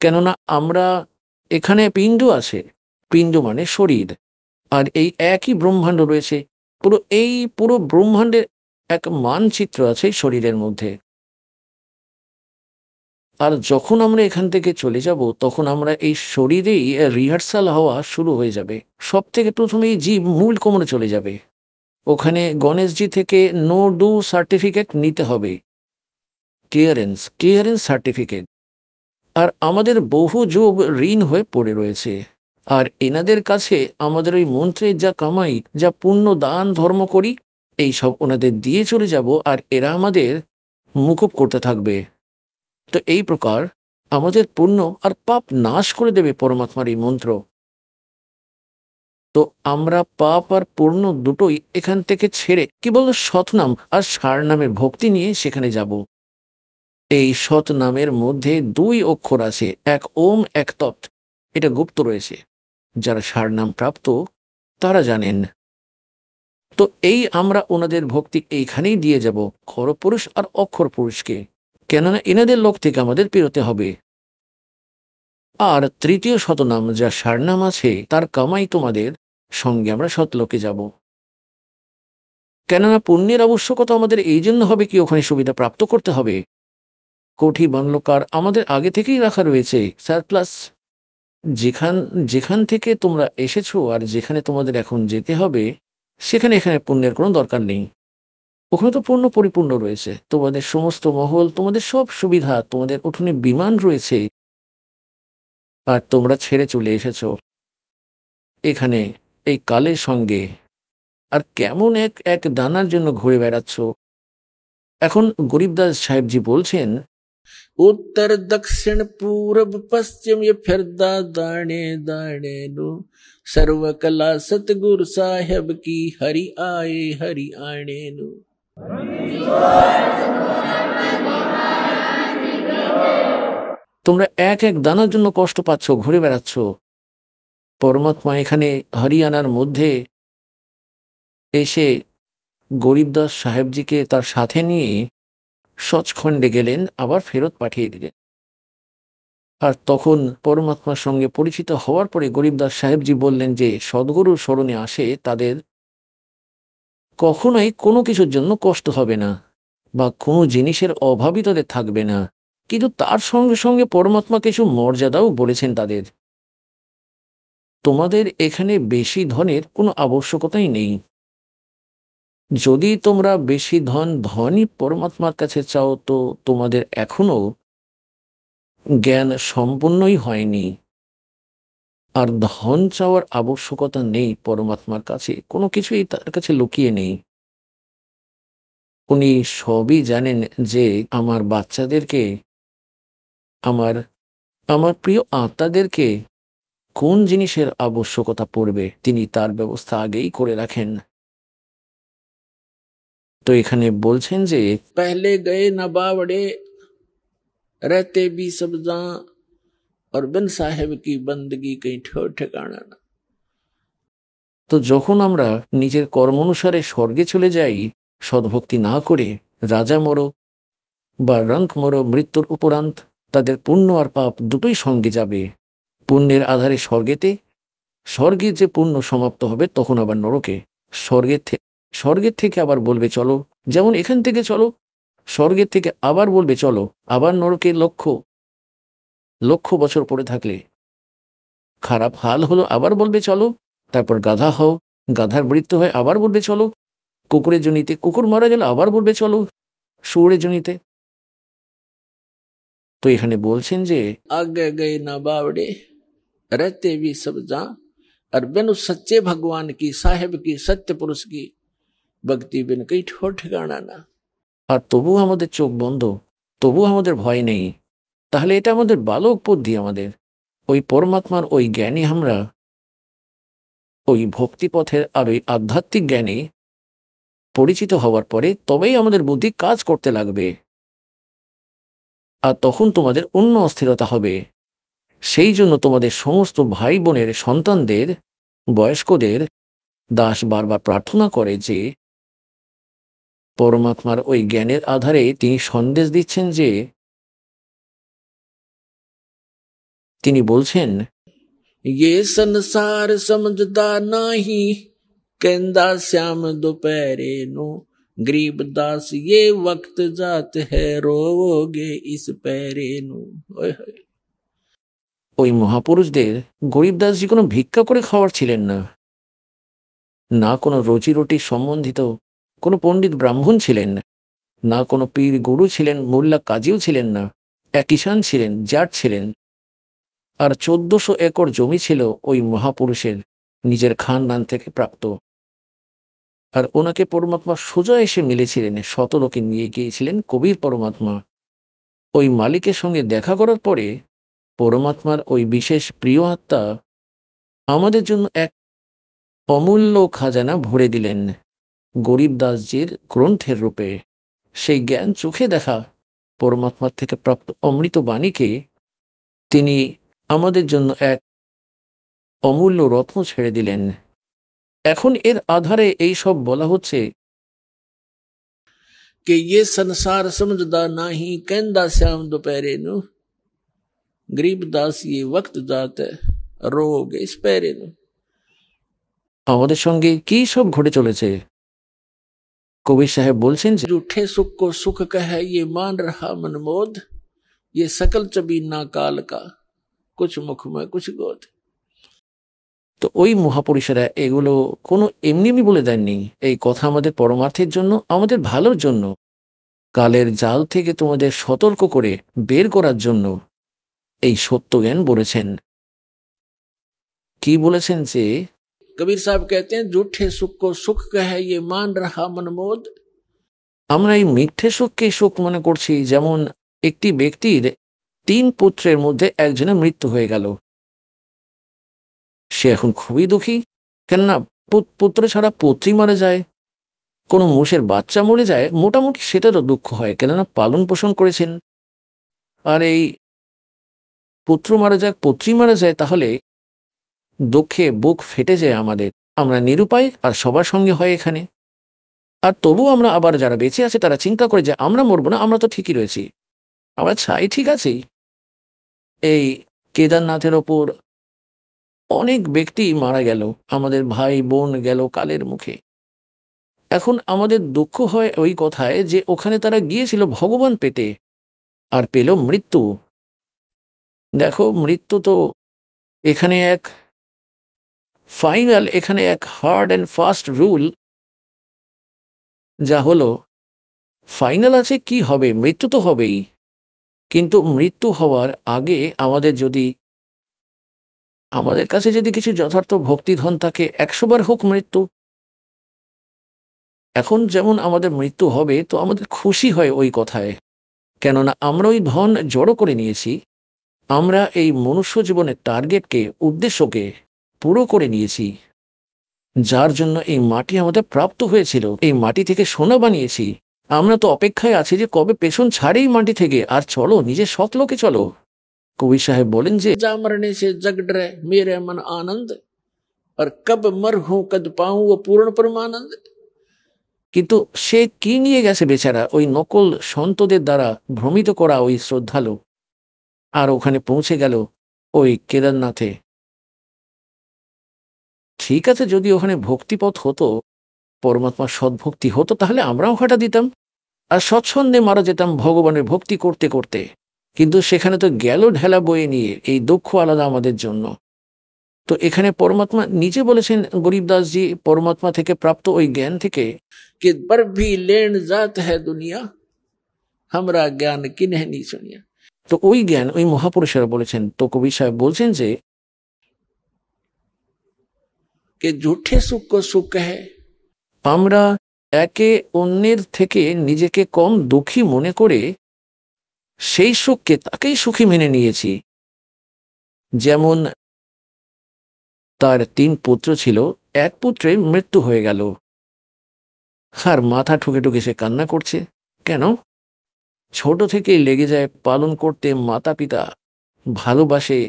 কেননা আমরা এখানে পিণ্ড আছে, পিণ্ড মানে শরীর, আর এই একই ব্রহ্মাণ্ড রয়েছে। পুরো ব্রহ্মাণ্ডের এক মানচিত্র আছে এই শরীরের মধ্যে। আর যখন আমরা এখান থেকে চলে যাব, তখন আমরা এই শরীরেই রিহার্সাল হওয়া শুরু হয়ে যাবে। সব থেকে প্রথমে এই জীব মূল কোমরে চলে যাবে। ওখানে গণেশজি থেকে নো ডু সার্টিফিকেট নিতে হবে, ক্লিয়ারেন্স সার্টিফিকেট। আর আমাদের বহু যুগ ঋণ হয়ে পড়ে রয়েছে, আর এনাদের কাছে আমাদের ওই মন্ত্রের যা কামাই, যা পুণ্য দান ধর্ম করি, এই সব ওনাদের দিয়ে চলে যাব, আর এরা আমাদের মুকুব করতে থাকবে। তো এই প্রকার আমাদের পুণ্য আর পাপ নাশ করে দেবে পরমাত্মার এই মন্ত্র। তো আমরা পাপ আর পুণ্য দুটোই এখান থেকে ছেড়ে কেবল সৎনাম আর সার নামের ভক্তি নিয়ে সেখানে যাব। এই সৎ নামের মধ্যে 2 অক্ষর আছে, এক ওম এক তৎ। এটা গুপ্ত রয়েছে, যারা সার নাম প্রাপ্ত তারা জানেন। তো এই আমরা ওনাদের ভক্তি এইখানেই দিয়ে যাব, খরপুরুষ আর অক্ষর পুরুষকে, কেননা এনাদের লোক থেকে আমাদের পেরোতে হবে। আর তৃতীয় শতনাম যা সারনাম আছে, তার কামাই তোমাদের সঙ্গে আমরা সৎলোকে যাব। কেননা পুণ্যের আবশ্যকতা আমাদের এই জন্য হবে কি, ওখানে সুবিধা প্রাপ্ত করতে হবে। কোঠি বাংলোকার আমাদের আগে থেকেই রাখা রয়েছে সারপ্লাস। যেখান থেকে তোমরা এসেছো আর যেখানে তোমাদের এখন যেতে হবে, এখানে পুণ্যের কোনো দরকার নেই। ওখানে তো পূর্ণ পরিপূর্ণ রয়েছে, তোমাদের সমস্ত মহল, তোমাদের সব সুবিধা, তোমাদের উঠোনে বিমান রয়েছে। আর তোমরা ছেড়ে চলে এসেছো এখানে এই কালের সঙ্গে, আর কেমন এক দানার জন্য ঘুরে বেড়াচ্ছ। এখন গরিবদাস সাহেবজি বলছেন, उत्तर दक्षिण पूरब पश्चिम ये फिरदा दाने दाने नो, सर्वकला सतगुरु साहेब की हरि आने नो। তোমরা এক দানার জন্য কষ্ট পাচ্ছ, ঘুরে বেড়াচ্ছ। পরমাত্মা এখানে হরিয়ানার মধ্যে এসে গরিবদাস সাহেবজিকে তার সাথে নিয়ে সচখণ্ডে গেলেন, আবার ফেরত পাঠিয়ে দিলেন। আর তখন পরমাত্মার সঙ্গে পরিচিত হওয়ার পরে গরিবদাস সাহেবজি বললেন যে সদ্গুরুর স্মরণে আসে তাদের কখনোই কোনো কিছুর জন্য কষ্ট হবে না, বা কোনো জিনিসের অভাবই তাদের থাকবে না। কিন্তু তার সঙ্গে সঙ্গে পরমাত্মা কিছু মর্যাদাও বলেছেন তাদের। তোমাদের এখানে বেশি ধনের কোনো আবশ্যকতাই নেই। যদি তোমরা বেশি ধনই পরমাত্মার কাছে চাও, তো তোমাদের এখনো জ্ঞান সম্পূর্ণই হয়নি। আর ধন চাওয়ার আবশ্যকতা নেই পরমাত্মার কাছে, কোনো কিছুই তার কাছে লুকিয়ে নেই। উনি সবই জানেন যে আমার বাচ্চাদেরকে, আমার প্রিয় আত্মাদেরকে কোন জিনিসের আবশ্যকতা পড়বে, তিনি তার ব্যবস্থা আগেই করে রাখেন। তো এখানে বলছেন যে পহলে গয়ে নবাবড়ে रहते भी सब जहां और बिन साहेब की बंदगी कहीं ठोर ठिकाना ना। তো যখন আমরা নিজের কর্ম অনুসারে স্বর্গে চলে যাই, সদ্ভক্তি না করে, রাজা মরো বা রঙ্ক মরো, মৃত্যুর উপরান্ত তাদের পুণ্য আর পাপ দুটোই সঙ্গে যাবে। পুণ্যের আধারে স্বর্গে যে পুণ্য সমাপ্ত হবে, তখন আবার নরকে। স্বর্গের থেকে আবার বলবে চলো, যেমন এখান থেকে চলো, স্বর্গের থেকে আবার বলবে চলো, আবার নরকে লক্ষ বছর পড়ে থাকলে খারাপ হাল হলো, আবার বলবে চলো। তারপর গাধা হও, গাধার মৃত্যু হয়, আবার বলবে চলো। কুকুরের জনিতে কুকুর মারা গেল, আবার বলবে চলো শুয়োরের জনিতে। তো এখানে বলছেন যে আগে গয়ে না বাবড়ে रहते भी सब जहां और बिन उस सच्चे भगवान की, साहेब की, सत्य पुरुष की भक्ति बिन कहीं ठोर ठिकाना ना। আর তবু আমাদের চোখ বন্ধ, তবু আমাদের ভয় নেই। তাহলে এটা আমাদের বালক বুদ্ধি, আমাদের ওই পরমাত্মার ওই জ্ঞানী, আমরা ওই ভক্তিপথের আর ওই আধ্যাত্মিক জ্ঞানে পরিচিত হওয়ার পরে তবেই আমাদের বুদ্ধি কাজ করতে লাগবে। আর তখন তোমাদের অন্য অস্থিরতা হবে। সেই জন্য তোমাদের সমস্ত ভাই বোনের সন্তানদের, বয়স্কদের দাস বারবার প্রার্থনা করে যে পরমাত্মার ওই জ্ঞানের আধারে তিনি সন্দেশ দিচ্ছেন যে, তিনি বলছেন, ये संसार समझदा नाही, कहंदा श्याम दोपहरे नो, गरीब दास ये वक्त जात है, रोगे इस पैरे नो। ওই মহাপুরুষদের গরিবদাসজি কোনো ভিক্ষা করে খাওয়ার ছিলেন না, না কোনো রুজি রুটি সম্বন্ধিত কোনো পণ্ডিত ব্রাহ্মণ ছিলেন, না কোনো পীর গুরু ছিলেন, মোল্লা কাজীও ছিলেন না, এক কিষাণ ছিলেন, জাট ছিলেন। আর 1400 একর জমি ছিল ওই মহাপুরুষের নিজের খানদান থেকে প্রাপ্ত। আর ওনাকে পরমাত্মা সোজা এসে মিলেছিলেন, শতলোকে নিয়ে গিয়েছিলেন কবির পরমাত্মা। ওই মালিকের সঙ্গে দেখা করার পরে পরমাত্মার ওই বিশেষ প্রিয় আত্মা আমাদের জন্য এক অমূল্য খাজানা ভরে দিলেন গরিব দাসজির গ্রন্থের রূপে। সেই জ্ঞান চোখে দেখা পরমাত্মার থেকে প্রাপ্ত অমৃত বাণীকে তিনি আমাদের জন্য এক অমূল্য রত্ন ছেড়ে দিলেন। এখন এর আধারে এই সব বলা হচ্ছে कि ये संसार समझदा नाही, कहंदा श्याम दोपहरे नु, गरीब दास ये वक्त जात है, रोग इस पैरे नु। আমাদের সঙ্গে কি সব ঘটে চলেছে? কবির সাহেব বলছেন যে, झूठे सुख को सुख कहे ये मान रहा मनमोद, ये सकल चबी ना काल का, कुछ मुख में कुछ गोद। তো ওই মহাপুরুষেরা এগুলো কোনো এমনি এমনি বলে দেননি। এই কথা আমাদের পরমার্থের জন্য, আমাদের ভালোর জন্য, কালের জাল থেকে তোমাদের সতর্ক করে বের করার জন্য এই সত্য জ্ঞান বলেছেন। কি বলেছেন যে, কবির সাহেব कहते हैं झूठे सुख को सुख कहे ये मान रहा मनमोद। আমরা এই মিথ্যে সুখকে সুখ মনে করছি। যেমন একটি ব্যক্তির 3 পুত্রের মধ্যে একজনের মৃত্যু হয়ে গেল, সে এখন খুবই দুঃখী। কেননা পুত্র ছাড়া পুত্রী মারা যায়, কোনো মোষের বাচ্চা মরে যায়, মোটামুটি সেটারও দুঃখ হয়, কেননা পালন পোষণ করেছেন। আর এই পুত্র মারা যায়, পুত্রী মারা যায়, তাহলে দুঃখে বুক ফেটে যায় আমাদের। আমরা নিরুপায়, আর সবার সঙ্গে হয় এখানে। আর তবু আমরা আবার যারা বেঁচে আছে তারা চিন্তা করে যে আমরা মরবো না, আমরা তো ঠিকই রয়েছি, আমরা চাই ঠিক আছি। এই কেদারনাথের ওপর অনেক ব্যক্তি মারা গেল, আমাদের ভাই বোন গেল কালের মুখে। এখন আমাদের দুঃখ হয় ওই কথায় যে ওখানে তারা গিয়েছিল ভগবান পেতে, আর পেল মৃত্যু। দেখো, মৃত্যু তো এখানে এক ফাইনাল, এখানে এক হার্ড অ্যান্ড ফাস্ট রুল, যা হলো ফাইনাল আছে। কি হবে? মৃত্যু তো হবেই, কিন্তু মৃত্যু হওয়ার আগে আমাদের কাছে যদি কিছু যথার্থ ভক্তিধন থাকে, 100 বার হোক মৃত্যু। এখন যেমন আমাদের মৃত্যু হবে, তো আমাদের খুশি হয় ওই কথায়, কেননা আমরা ওই ধন জড়ো করে নিয়েছি। আমরা এই মনুষ্য জীবনের টার্গেটকে, উদ্দেশ্যকে পুরো করে নিয়েছি, যার জন্য এই মাটি আমাদের প্রাপ্ত হয়েছিল। এই মাটি থেকে সোনা বানিয়েছি। আমরা তো অপেক্ষায় আছি যে কবে পেছন ছাড়েই মাটি থেকে, আর চলো নিজের সৎলোকে চলো। কবি সাহেব বলেন যে, যা মরনে সে জগ ডরে মেরে মন আনন্দ, আর কব মর হুঁ কদ পাऊं वो पूर्ण परमानंद। কিন্তু সে কি নিয়ে গেছে বেচারা? ওই নকল সন্তদের দ্বারা ভ্রমিত করা ওই শ্রদ্ধালু, আর ওখানে পৌঁছে গেল ওই কেদারনাথে। ঠিক আছে, যদি ওখানে ভক্তিপথ হতো, পরমাত্মার সদ্ভক্তি হতো, তাহলে আমরাও হাঁটা দিতাম আর স্বচ্ছন্দে মারা যেতাম ভগবানের ভক্তি করতে করতে। কিন্তু সেখানে তো গেল ঢেলা বয়ে নিয়ে, এই দুঃখ আলাদা আমাদের জন্য। তো এখানে পরমাত্মা নিজে বলেছেন, গরিবদাসজি পরমাত্মা থেকে প্রাপ্ত ওই জ্ঞান থেকে, कि बर भी लेन जात है दुनिया, हमरा ज्ञान किन्ह नी सुनिया। তো ওই জ্ঞান ওই মহাপুরুষেরা বলেছেন। তো কবি সাহেব বলছেন যে, कि झूठे सुख को सुख है, আমরা একে অন্যের থেকে নিজেকে কম দুঃখী মনে করে সেই সুখকে তাকেই সুখী মেনে নিয়েছি। যেমন তার 3 পুত্র ছিল, এক পুত্রের মৃত্যু হয়ে গেল, আর মাথা ঠুকে ঠুকে সে কান্না করছে। কেন? ছোট থেকেই লেগে যায় পালন করতে, মাতা পিতা ভালোবাসে,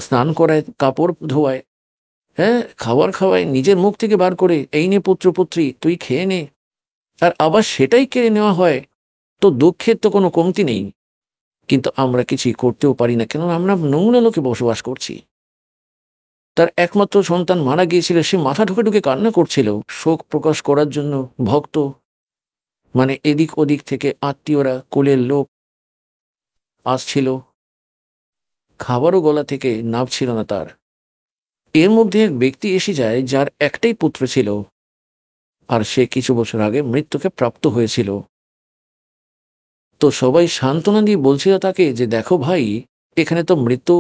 স্নান করায়, কাপড় ধোয়ায়, হ্যাঁ, খাবার খাওয়ায়, নিজের মুখ থেকে বার করে, এই নে পুত্র পুত্রী তুই খেয়ে নে। আর আবার সেটাই কেড়ে নেওয়া হয়, তো দুঃখের তো কোনো কমতি নেই। কিন্তু আমরা কিছুই করতেও পারি না, কেন আমরা নোংরা লোকে বসবাস করছি। তার একমাত্র সন্তান মারা গিয়েছিল, সে মাথা ঢুকে ঢুকে কান্না করছিল। শোক প্রকাশ করার জন্য ভক্ত, মানে এদিক ওদিক থেকে আত্মীয়রা, কোলের লোক আসছিল, খাবারও গলা থেকে নামছিল না তার। এর মধ্যে এক ব্যক্তি এসে যায় যার একটাই পুত্র ছিল, আর সে কিছু বছর আগে মৃত্যুকে প্রাপ্ত হয়েছিল। তো সবাই সান্ত্বনা দিয়ে বলছিল তাকে যে দেখো ভাই, এখানে তো মৃত্যু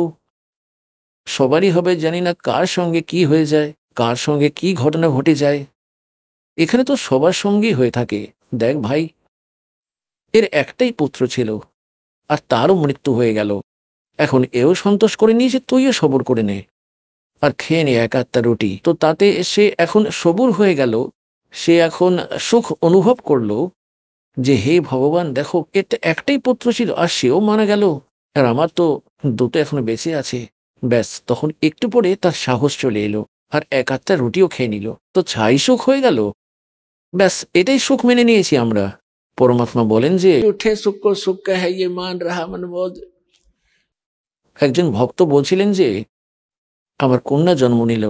সবারই হবে, জানি না কার সঙ্গে কি হয়ে যায়, কার সঙ্গে কি ঘটনা ঘটে যায়, এখানে তো সবার সঙ্গেই হয়ে থাকে। দেখ ভাই, এর একটাই পুত্র ছিল আর তারও মৃত্যু হয়ে গেল। এখন এও সন্তোষ করে নিয়ে যে তুইও সবর করে নে আর খেয়ে নে এক আধটা রুটি। তো তাতে সে এখন সবুর হয়ে গেল। সে এখন সুখ অনুভব করলো যে হে ভগবান, দেখো এটা একটাই পুত্র ছিল আর সেও মারা গেল, আর আমার তো দুটো এখনো বেঁচে আছে। ব্যাস, তখন একটু পরে তার সাহস চলে এলো আর এক আধটা রুটিও খেয়ে নিল, তো ছাই সুখ হয়ে গেল। ব্যাস, এটাই সুখ মেনে নিয়েছি আমরা। পরমাত্মা বলেন যে উঠে সুখ কো সুখ হ্যায় ইয়ে মান রাহা মনবোধ। একজন ভক্ত বলছিলেন যে আমার কন্যা জন্ম নিল,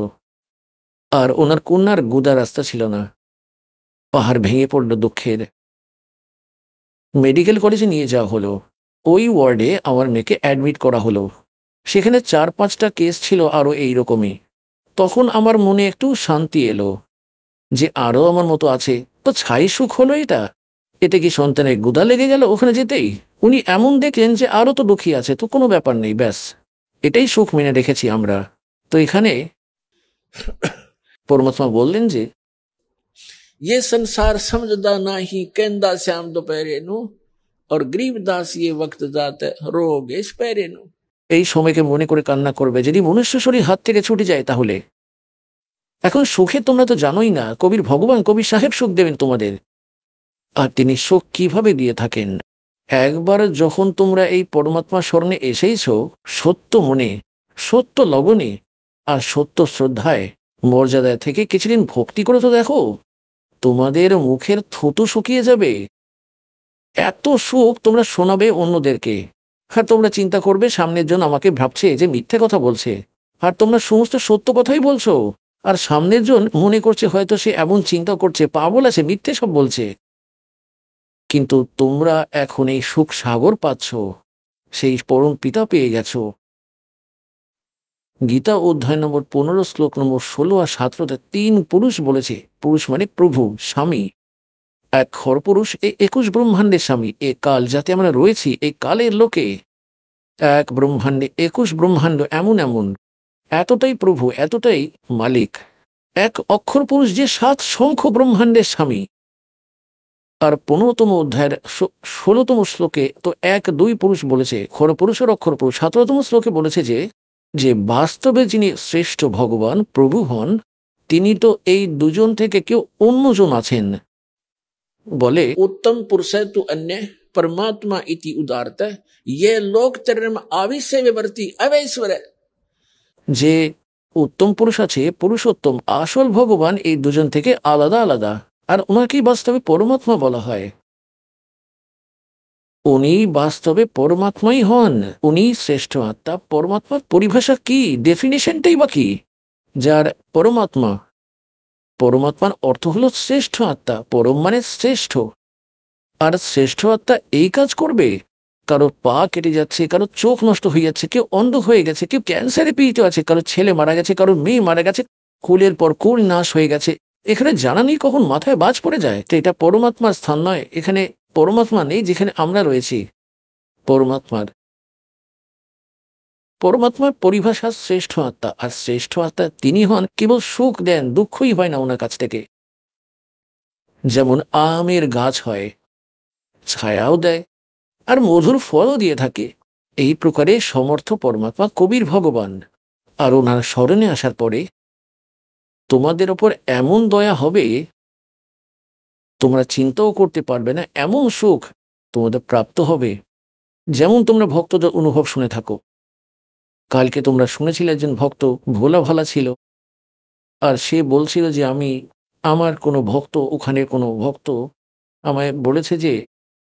আর ওনার কন্যার গুদা রাস্তা ছিল না, পাহাড় ভেঙে পড়ল দুঃখের। মেডিকেল কলেজে নিয়ে যাওয়া হলো, ওই ওয়ার্ডে আমার মেয়েকে অ্যাডমিট করা হলো। সেখানে 4-5টা কেস ছিল আরও এইরকমই। তখন আমার মনে একটু শান্তি এলো যে আরও আমার মতো আছে। তো ছাই সুখ হলো এটা। এতে কি সন্তানের গুদা লেগে গেল ওখানে যেতেই? উনি এমন দেখলেন যে আরও তো দুঃখী আছে, তো কোনো ব্যাপার নেই, ব্যাস এটাই সুখ মেনে রেখেছি আমরা। তো এখানে পরমাত্মা বললেন যে ये संसार समझदा नाही कहंदा श्याम दोपहरे नु और गरीब दास ये वक्त जात रोग इस पैरे नु। এই সময়কে মনে করে কান্না করবে যদি মনুষ্য শরীর হাত থেকে ছুটে যায় তাহলে। এখন সুখে তোমরা তো জানোই না, কবির ভগবান কবির সাহেব সুখ দেবেন তোমাদের। আর তিনি সুখ কিভাবে দিয়ে থাকেন? একবার যখন তোমরা এই পরমাত্মা স্মরণে এসেইছ, সত্য মনে, সত্য লগনে আর সত্য শ্রদ্ধায়, মর্যাদায় থেকে কিছুদিন ভক্তি করে তো দেখো, তোমাদের মুখের থুতু শুকিয়ে যাবে। এত সুখ তোমরা শোনাবে অন্যদেরকে। আর তোমরা চিন্তা করবে সামনের জন আমাকে ভাবছে যে মিথ্যে কথা বলছে, আর তোমরা সমস্ত সত্য কথাই বলছো। আর সামনের জন মনে করছে হয়তো সে এমন চিন্তা করছে, পাগল আছে, মিথ্যে সব বলছে। কিন্তু তোমরা এখন এই সুখ সাগর পাচ্ছ, সেই পরম পিতা পেয়ে গেছো। গীতা অধ্যায় নম্বর 15 শ্লোক নম্বর 16 আর 17 3 পুরুষ বলেছে, পুরুষ মানে প্রভু, স্বামী, এক খরপুরুষ, এই 21 ব্রহ্মাণ্ডের স্বামী। এ কাল যাতে আমরা রয়েছি, এই কালের লোকে এক ব্রহ্মাণ্ডে 21 ব্রহ্মাণ্ড, এমন এমন এতটাই প্রভু, এতটাই মালিক। এক অক্ষর পুরুষ যে 7 শঙ্খ ব্রহ্মাণ্ডের স্বামী। আর 15তম অধ্যায়ের 16তম শ্লোকে তো 1-2 পুরুষ বলেছে, খরপুরুষ আর অক্ষর পুরুষ। 17তম শ্লোকে বলেছে যে বাস্তবে যিনি শ্রেষ্ঠ ভগবান প্রভু হন, তিনি তো এই দুজন থেকে কেউ অন্যজন আছেন। বলে উত্তম পুরুষ তু অন্য परमात्मा इति उदारता ये लोक चरण आविश्य विवर्ती अवैश्वर। যে উত্তম পুরুষ আছে, পুরুষোত্তম, আসল ভগবান এই দুজন থেকে আলাদা আলাদা, আর ওনাকেই বাস্তবে পরমাত্মা বলা হয়। উনি বাস্তবে পরমাত্মাই হন, উনি শ্রেষ্ঠ আত্মা। পরমাত্মার পরিভাষা কি, ডেফিনেশনটাই বা কি? যার পরমাত্মা, পরমাত্মার অর্থ হলো শ্রেষ্ঠ আত্মা। পরম মানে শ্রেষ্ঠ, আর শ্রেষ্ঠ আত্মা এই কাজ করবে। কারো পা কেটে যাচ্ছে, কারো চোখ নষ্ট হয়ে যাচ্ছে, কেউ অন্ধ হয়ে গেছে, কেউ ক্যান্সারে পীড়িত আছে, কারো ছেলে মারা গেছে, কারো মেয়ে মারা গেছে, কুলের পর কুল নাশ হয়ে গেছে। এখানে জানা নেই কখন মাথায় বাজ পড়ে যায়। তো এটা পরমাত্মার স্থান নয়, এখানে পরমাত্মা নেই যেখানে আমরা রয়েছি। পরমাত্মার পরিভাষা শ্রেষ্ঠ আত্মা, আর শ্রেষ্ঠ আত্মা তিনি হন কেবল সুখ দেন, দুঃখই হয় না ওনার কাছ থেকে। যেমন আমের গাছ হয়, ছায়াও দেয় আর মধুর ফলও দিয়ে থাকে। এই প্রকারে সমর্থ পরমাত্মা কবির ভগবান। আর ওনার স্মরণে আসার পরে তোমাদের ওপর এমন দয়া হবে, তোমরা চিন্তাও করতে পারবে না, এমন সুখ তোমাদের প্রাপ্ত হবে। যেমন তোমরা ভক্তদের অনুভব শুনে থাকো। কালকে তোমরা শুনেছিলে একজন ভক্ত ভোলা ভালা ছিল, আর সে বলছিল যে আমার কোনো ভক্ত, ওখানে কোনো ভক্ত আমায় বলেছে যে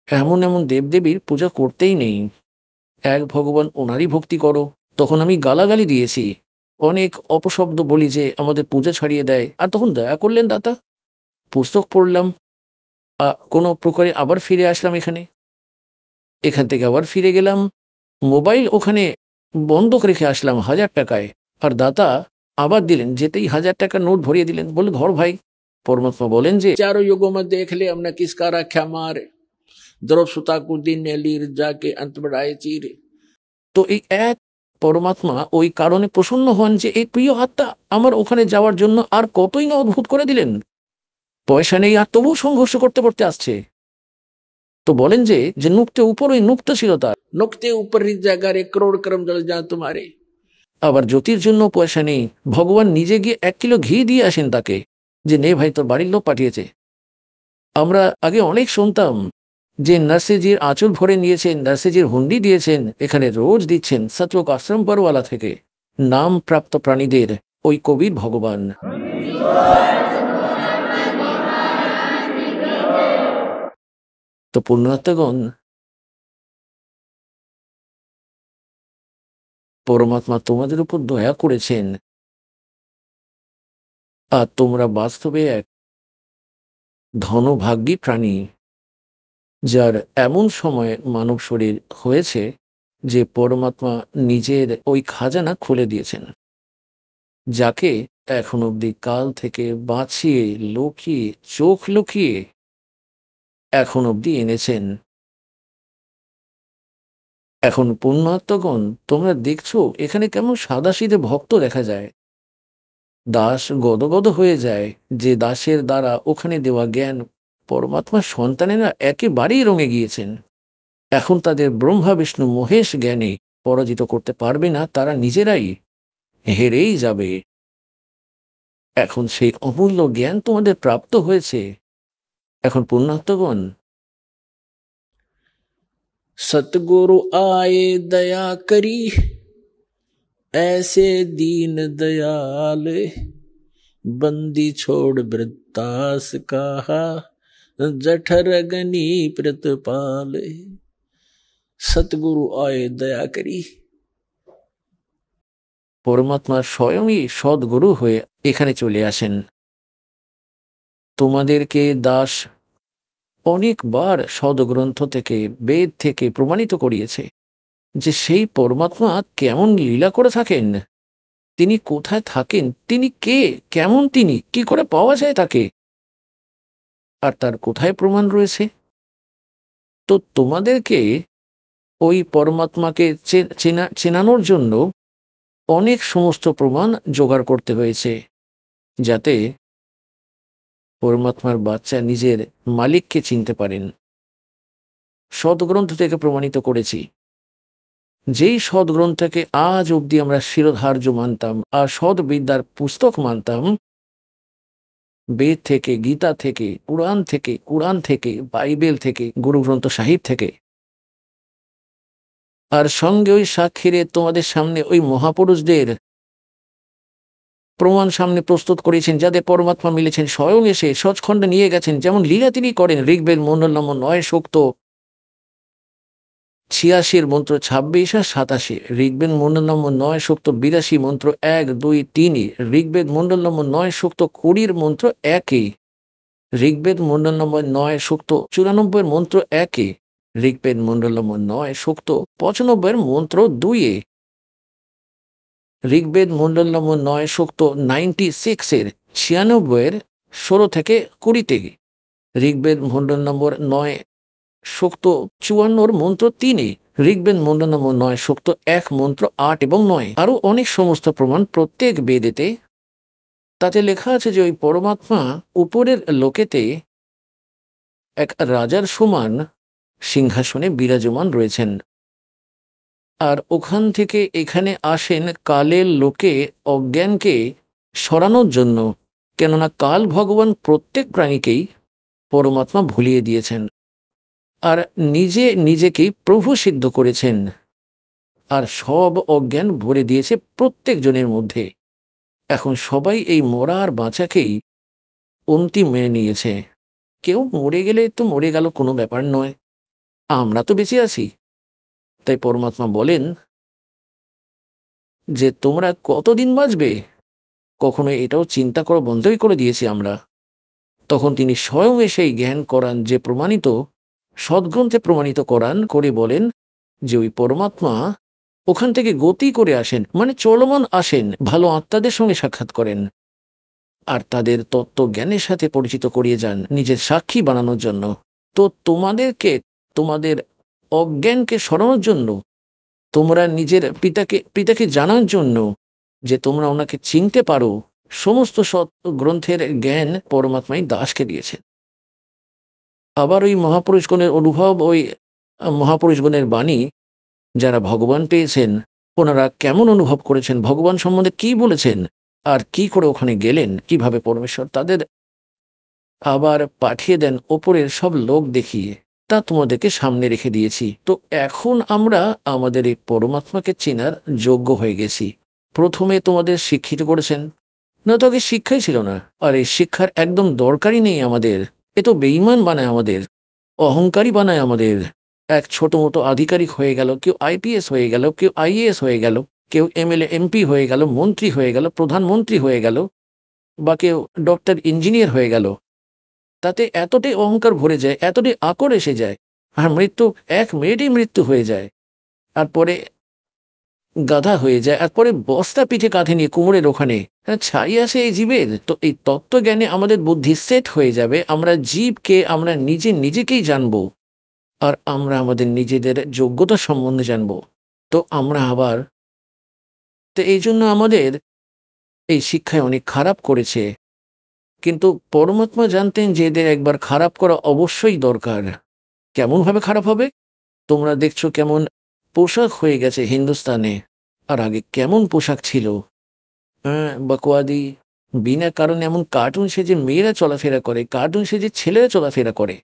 এমন এমন দেবদেবীর পূজা করতেই নেই, এক ভগবান ওনারই ভক্তি করো। তখন আমি গালাগালি দিয়েছি, অনেক অপশব্দ বলি যে আমাদের পূজা ছাড়িয়ে দেয়। আর তখন দয়া করলেন দাতা, পুস্তক পড়লাম, কোনো প্রকারে আবার ফিরে আসলাম এখানে। এখান থেকে আবার ফিরে গেলাম, মোবাইল ওখানে বন্ধক রেখে আসলাম 1000 টাকায়। আর দাতা আবার দিলেন, যেতেই 1000 টাকার নোট ভরিয়ে দিলেন, বলে ধর ভাই। পরমাত্মা বলেন যে চারো युगों में देख ले हमने किसका रखा मार, द्रव सुता को दिन ने लीर जाके अंत बढ़ाए चीर। তো এই এক পরমাত্মা ওই কারণে প্রসন্ন হন যে এই প্রিয় আত্মা আমার ওখানে যাওয়ার জন্য আর কতই না অদ্ভুত করে দিলেন। পয়সা নেই আর তবুও সংঘর্ষ করতে করতে আসছে। তো বলেন যে নুক্তে উপর ওই নুক্ত ছিল তার, নুক্তে উপর জায়গা রে করোড় করম জল যা তোমারে। আবার জ্যোতির জন্য পয়সা নেই, ভগবান নিজে গিয়ে 1 কিলো ঘি দিয়ে আসেন তাকে, যে নে ভাই তোর বাড়ির লোক পাঠিয়েছে। আমরা আগে অনেক শুনতাম যে নার্সিজির আঁচল ভরে নিয়েছেন, নার্সিজির হুন্ডি দিয়েছেন, এখানে রোজ দিচ্ছেন সতলোক আশ্রম পরওয়ালা থেকে নাম প্রাপ্ত প্রাণীদের ওই কবির ভগবান। তো পুণ্যাত্মাগণ, পরমাত্মা তোমাদের উপর দয়া করেছেন, আর তোমরা বাস্তবে এক ধনভাগ্যী প্রাণী, যার এমন সময় মানব শরীর হয়েছে যে পরমাত্মা নিজের ওই খাজানা খুলে দিয়েছেন, যাকে এখন অবধি কাল থেকে বাঁচিয়ে লুকিয়ে চোখ লুকিয়ে এখন অবধি এনেছেন। এখন পুণ্যাত্মগণ, তোমরা দেখছো এখানে কেমন সাদাসিধে ভক্ত দেখা যায়। দাস গদগদ হয়ে যায় যে দাসের দ্বারা ওখানে দেওয়া জ্ঞান পরমাত্মার সন্তানেরা একেবারেই রঙে গিয়েছেন। এখন তাদের ব্রহ্মা বিষ্ণু মহেশ জ্ঞানে পরাজিত করতে পারবে না, তারা নিজেরাই হেরেই যাবে। এখন সেই অমূল্য জ্ঞান তোমাদের প্রাপ্ত হয়েছে। এখন পুণ্যাত্মগণ, सतगुरु आए दया करी, ऐसे दीन दयाल, बंदी छोड़ वृत्तास कहा, जठर अग्नि प्रतपाल। सतगुरु आए दया करी, পরমাত্মা স্বয়ংই সদ্গুরু হয়ে এখানে চলে আসেন। তোমাদেরকে দাস অনেকবার সদগ্রন্থ থেকে বেদ থেকে প্রমাণিত করিয়েছে যে সেই পরমাত্মা কেমন লীলা করে থাকেন, তিনি কোথায় থাকেন, তিনি কে, কেমন তিনি, কি করে পাওয়া যায় তাকে, আর তার কোথায় প্রমাণ রয়েছে। তো তোমাদেরকে ওই পরমাত্মাকে চেনানোর জন্য অনেক সমস্ত প্রমাণ জোগাড় করতে হয়েছে, যাতে পরমাত্মার বাচ্চা নিজের মালিককে চিনতে পারেন। সদগ্রন্থ থেকে প্রমাণিত করেছি, যেই সদগ্রন্থকে আজ অবধি আমরা শিরোধার্য মানতাম আর সদবিদ্যার পুস্তক মানতাম, বেদ থেকে, গীতা থেকে, কুরআন থেকে, বাইবেল থেকে, গুরু গ্রন্থ সাহিব থেকে, আর সঙ্গে ওই সাক্ষীরে তোমাদের সামনে ওই মহাপুরুষদের প্রমাণ সামনে প্রস্তুত করেছেন, যাদের পরমাত্মা মিলেছেন, স্বয়ং এসে সচখণ্ডে নিয়ে গেছেন, যেমন লীলা তিনি করেন। ঋগ্বেদ মণ্ডল নম্বর 9 সূক্ত 86 মন্ত্র 26 আর 87, ঋগ্বেদ মণ্ডল নম্বর 9 সূক্ত 82 মন্ত্র 1, 2, 3, ঋগ্বেদ মণ্ডল নম্বর 9 সূক্ত 20 মন্ত্র 1, ঋগ্বেদ মণ্ডল নম্বর 9 সূক্ত 94 মন্ত্র 1, ঋগ্বেদ মণ্ডল নম্বর 9 সূক্ত 95 মন্ত্র 2, ঋগ্বেদ মণ্ডল নম্বর 9 সূক্ত 96 96 16 থেকে 20, ঋগ্বেদ মণ্ডল নম্বর 9 সূক্ত 54 মন্ত্র 3, ঋগ্বেদ মণ্ডল নম্বর 9 সূক্ত 1 মন্ত্র 8 এবং 9। আরো অনেক সমস্ত প্রমাণ প্রত্যেক বেদেতে। তাতে লেখা আছে যে ওই পরমাত্মা উপরের লোকেতে এক রাজার সমান সিংহাসনে বিরাজমান রয়েছেন, আর ওখান থেকে এখানে আসেন কালের লোকে অজ্ঞানকে সরানোর জন্য, কেননা কাল ভগবান প্রত্যেক প্রাণীকেই পরমাত্মা ভুলিয়ে দিয়েছেন আর নিজে নিজেকেই প্রভু সিদ্ধ করেছেন, আর সব অজ্ঞান ভরে দিয়েছে প্রত্যেক জনের মধ্যে। এখন সবাই এই মরা আর বাঁচাকেই অন্তিম মেনে নিয়েছে, কেউ মরে গেলে তো মরে গেল, কোনো ব্যাপার নয়, আমরা তো বেঁচে আছি। তাই পরমাত্মা বলেন যে তোমরা কতদিন বাঁচবে, কখনো এটাও চিন্তা করা বন্ধই করে দিয়েছি আমরা। তখন তিনি স্বয়ং এসেই জ্ঞান করান, যে প্রমাণিত সদ্গ্রন্থে প্রমাণিত করান করে বলেন যে ওই পরমাত্মা ওখান থেকে গতি করে আসেন, মানে চলমান আসেন, ভালো আত্মাদের সঙ্গে সাক্ষাৎ করেন আর তাদের তত্ত্ব জ্ঞানের সাথে পরিচিত করিয়ে যান নিজের সাক্ষী বানানোর জন্য। তো তোমাদেরকে তোমাদের অজ্ঞানকে সরানোর জন্য, তোমরা নিজের পিতাকে জানার জন্য, যে তোমরা ওনাকে চিনতে পারো, সমস্ত সৎ গ্রন্থের জ্ঞান পরমাত্মাই দাসকে দিয়েছেন। আবার ওই মহাপুরুষগণের অনুভব, ওই মহাপুরুষগণের বাণী, যারা ভগবান পেয়েছেন ওনারা কেমন অনুভব করেছেন, ভগবান সম্বন্ধে কি বলেছেন, আর কি করে ওখানে গেলেন, কিভাবে পরমেশ্বর তাদের আবার পাঠিয়ে দেন ওপরের সব লোক দেখিয়ে, তা তোমাদেরকে সামনে রেখে দিয়েছি। তো এখন আমরা আমাদের এই পরমাত্মাকে চেনার যোগ্য হয়ে গেছি। প্রথমে তোমাদের শিক্ষিত করেছেন, না তো আগে শিক্ষাই ছিল না, আর এই শিক্ষার একদম দরকারই নেই আমাদের। এ তো বেঈমান বানায় আমাদের, অহংকারী বানায় আমাদের। এক ছোট মতো আধিকারিক হয়ে গেল, কেউ আইপিএস হয়ে গেল, কেউ আইএএস হয়ে গেল, কেউ এমএলএ এমপি হয়ে গেল, মন্ত্রী হয়ে গেল, প্রধানমন্ত্রী হয়ে গেল, বা কেউ ডক্টর ইঞ্জিনিয়ার হয়ে গেল। তাতে এতটাই অহংকার ভরে যায়, এতটাই আকর এসে যায়, আর মৃত্যু 1 মিনিটেই মৃত্যু হয়ে যায়, আর পরে গাধা হয়ে যায়, আর পরে বস্তা পিঠে কাঁধে নিয়ে কুমোরের ওখানে ছাই আসে এই জীবের। তো এই তত্ত্বজ্ঞানে আমাদের বুদ্ধি সেট হয়ে যাবে, আমরা জীবকে আমরা নিজেকেই জানবো, আর আমরা আমাদের নিজেদের যোগ্যতা সম্বন্ধে জানবো। তো আমরা আবার, তো এই জন্য আমাদের এই শিক্ষায় অনেক খারাপ করেছে, কিন্তু পরমাত্মা জানতেন যে এদের একবার খারাপ করা অবশ্যই দরকার। কেমনভাবে খারাপ হবে? তোমরা দেখছো কেমন পোশাক হয়ে গেছে হিন্দুস্তানে, আর আগে কেমন পোশাক ছিল। বকওয়াদি, বিনা কারণে এমন কার্টুন সেজে মেয়েরা চলাফেরা করে, কার্টুন সেজে ছেলেরা চলাফেরা করে,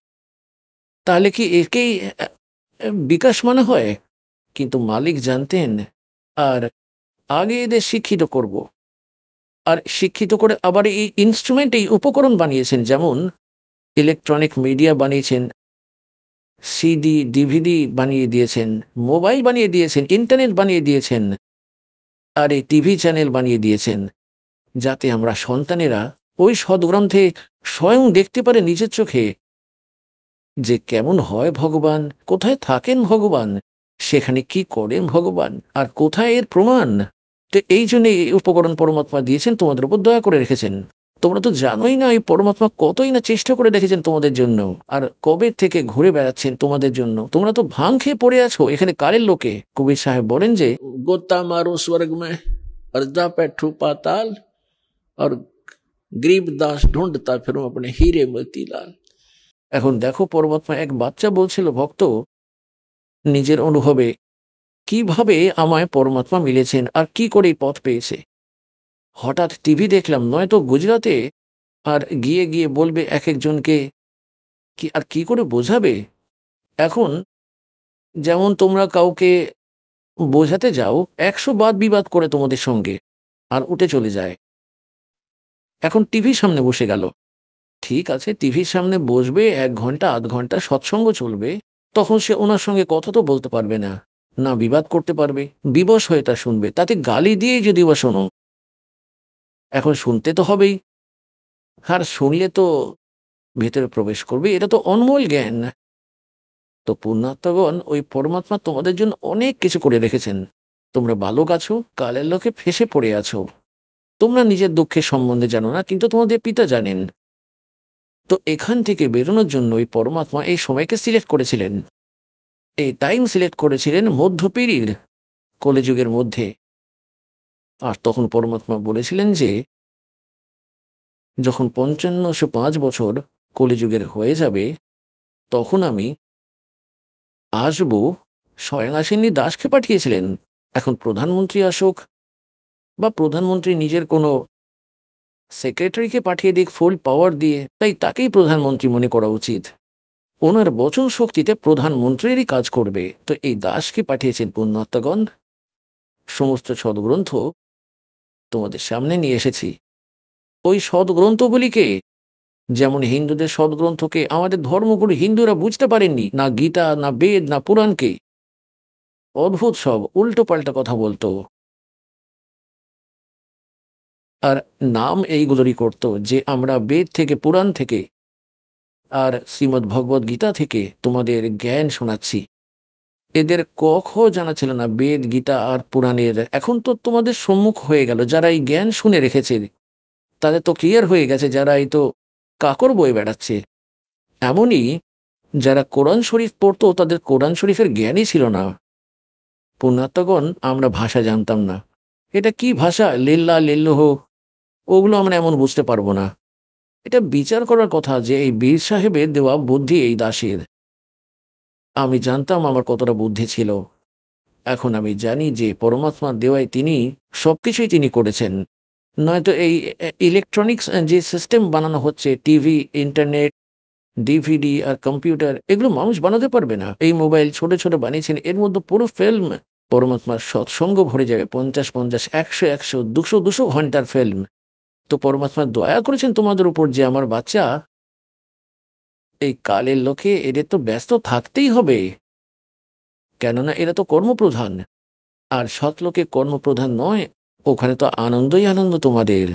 তাহলে কি একেই বিকাশ মনে হয়? কিন্তু মালিক জানতেন, আর আগে এদের শিক্ষিত করব, আর শিক্ষিত করে আবার এই ইনস্ট্রুমেন্ট, এই উপকরণ বানিয়েছেন, যেমন ইলেকট্রনিক মিডিয়া বানিয়েছেন, সিডি ডিভিডি বানিয়ে দিয়েছেন, মোবাইল বানিয়ে দিয়েছেন, ইন্টারনেট বানিয়ে দিয়েছেন, আর এই টিভি চ্যানেল বানিয়ে দিয়েছেন, যাতে আমরা সন্তানেরা ওই সদ্গ্রন্থে স্বয়ং দেখতে পারে নিজের চোখে যে কেমন হয় ভগবান, কোথায় থাকেন ভগবান, সেখানে কি করেন ভগবান, আর কোথায় এর প্রমাণ। তো এই জন্য এই উপকরণ পরমাত্মা দিয়েছেন, তোমাদের উপর দয়া করে রেখেছেন। তোমরা তো জানোই না এই পরমাত্মা কতই না চেষ্টা করে দেখেছেন তোমাদের জন্য, আর কবে থেকে ঘুরে বেড়াচ্ছেন তোমাদের জন্য। তোমরা তো ভাং খেয়ে পড়ে আছো এখানে কালের লোকে। কবির সাহেব বলেন যে গোতা মারো স্বর্গ মে আর যা পেঠু পাতাল, আর গরিব দাস ঢুঁড়তা ফিরুম আপনি হিরে মতিলাল। এখন দেখো, পরমাত্মা এক বাচ্চা বলছিল ভক্ত নিজের অনুভবে কিভাবে আমায় পরমাত্মা মিলেছেন আর কি করে এই পথ পেয়েছে। হঠাৎ টিভি দেখলাম, নয়তো গুজরাটে, আর গিয়ে গিয়ে বলবে এক একজনকে, কি আর কি করে বোঝাবে। এখন যেমন তোমরা কাউকে বোঝাতে যাও, 100 বাদ বিবাদ করে তোমাদের সঙ্গে আর উঠে চলে যায়। এখন টিভির সামনে বসে গেল, ঠিক আছে, টিভির সামনে বসবে, 1 ঘন্টা 1/2 ঘন্টা সৎসঙ্গ চলবে, তখন সে ওনার সঙ্গে কথা তো বলতে পারবে না, না বিবাদ করতে পারবে, বিবশ হয়ে তা শুনবে, তাতে গালি দিয়ে যদি বা শোনো। এখন শুনতে তো হবেই, আর শুনলে তো ভেতরে প্রবেশ করবে, এটা তো অনমোল জ্ঞান। তো পুণ্যাত্মাগণ, ওই পরমাত্মা তোমাদের জন্য অনেক কিছু করে রেখেছেন। তোমরা বালক আছো, কালের লোকে ফেসে পড়ে আছো, তোমরা নিজের দুঃখের সম্বন্ধে জানো না, কিন্তু তোমাদের পিতা জানেন। তো এখান থেকে বেরোনোর জন্য ওই পরমাত্মা এই সময়কে সিলেক্ট করেছিলেন, এই টাইম সিলেক্ট করেছিলেন মধ্যপিরির কলিযুগের মধ্যে। আর তখন পরমাত্মা বলেছিলেন যে যখন 5505 বছর কলিযুগের হয়ে যাবে, তখন আমি আসবো। স্বয়ং আসেননি, দাসকে পাঠিয়েছিলেন। এখন প্রধানমন্ত্রী আসুক, বা প্রধানমন্ত্রী নিজের কোনো সেক্রেটারিকে পাঠিয়ে দিক ফুল পাওয়ার দিয়ে, তাই তাকেই প্রধানমন্ত্রী মনে করা উচিত। ওনার বচন শক্তিতে প্রধানমন্ত্রীরই কাজ করবে। তো এই দাসকে পাঠিয়েছেন পুণ্যাত্মাগণ। সমস্ত যেমন হিন্দুদের সদগ্রন্থকে আমাদের ধর্মগুরু হিন্দুরা বুঝতে পারেননি, না গীতা, না বেদ, না পুরাণকে। অদ্ভুত সব উল্টো পাল্টা কথা বলতো, আর নাম এইগুলোরই করতো যে আমরা বেদ থেকে, পুরাণ থেকে আর শ্রীমদ্ ভগবদ গীতা থেকে তোমাদের জ্ঞান শোনাচ্ছি। এদের জানা ছিল না বেদ, গীতা আর পুরাণের। এখন তো তোমাদের সম্মুখ হয়ে গেল, যারা এই জ্ঞান শুনে রেখেছে তাদের তো ক্লিয়ার হয়ে গেছে, যারা এই তো কাকর বয়ে বেড়াচ্ছে। এমনই যারা কোরআন শরীফ পড়তো তাদের কোরআন শরীফের জ্ঞানই ছিল না। পুণ্যাত্মগণ, আমরা ভাষা জানতাম না। এটা কি ভাষা, লিল্লা লিল্লহ, ওগুলো আমরা এমন বুঝতে পারবো না। এটা বিচার করার কথা যে এই বীর সাহেবের দেওয়া বুদ্ধি এই দাসের। আমি জানতাম আমার কতটা বুদ্ধি ছিল। এখন আমি জানি যে পরমাত্মার দেওয়ায় তিনি সবকিছুই তিনি করেছেন। নয়তো এই ইলেকট্রনিক্স যে সিস্টেম বানানো হচ্ছে, টিভি, ইন্টারনেট, ডিভিডি আর কম্পিউটার, এগুলো মানুষ বানাতে পারবে না। এই মোবাইল ছোট ছোট বানিয়েছেন, এর মধ্যে পুরো ফিল্ম পরমাত্মার সৎসঙ্গ ভরে যাবে। 50, 100, 200 ঘন্টার ফিল্ম। তো পরমাত্মা দয়া করেছেন তোমাদের উপর যে আমার বাচ্চা, এই কালের লোকে এদের তো ব্যস্ত থাকতেই হবে, কেননা এরা তো কর্মপ্রধান। আর সৎ লোকে কর্মপ্রধান নয়, ওখানে তো আনন্দই আনন্দ। তোমাদের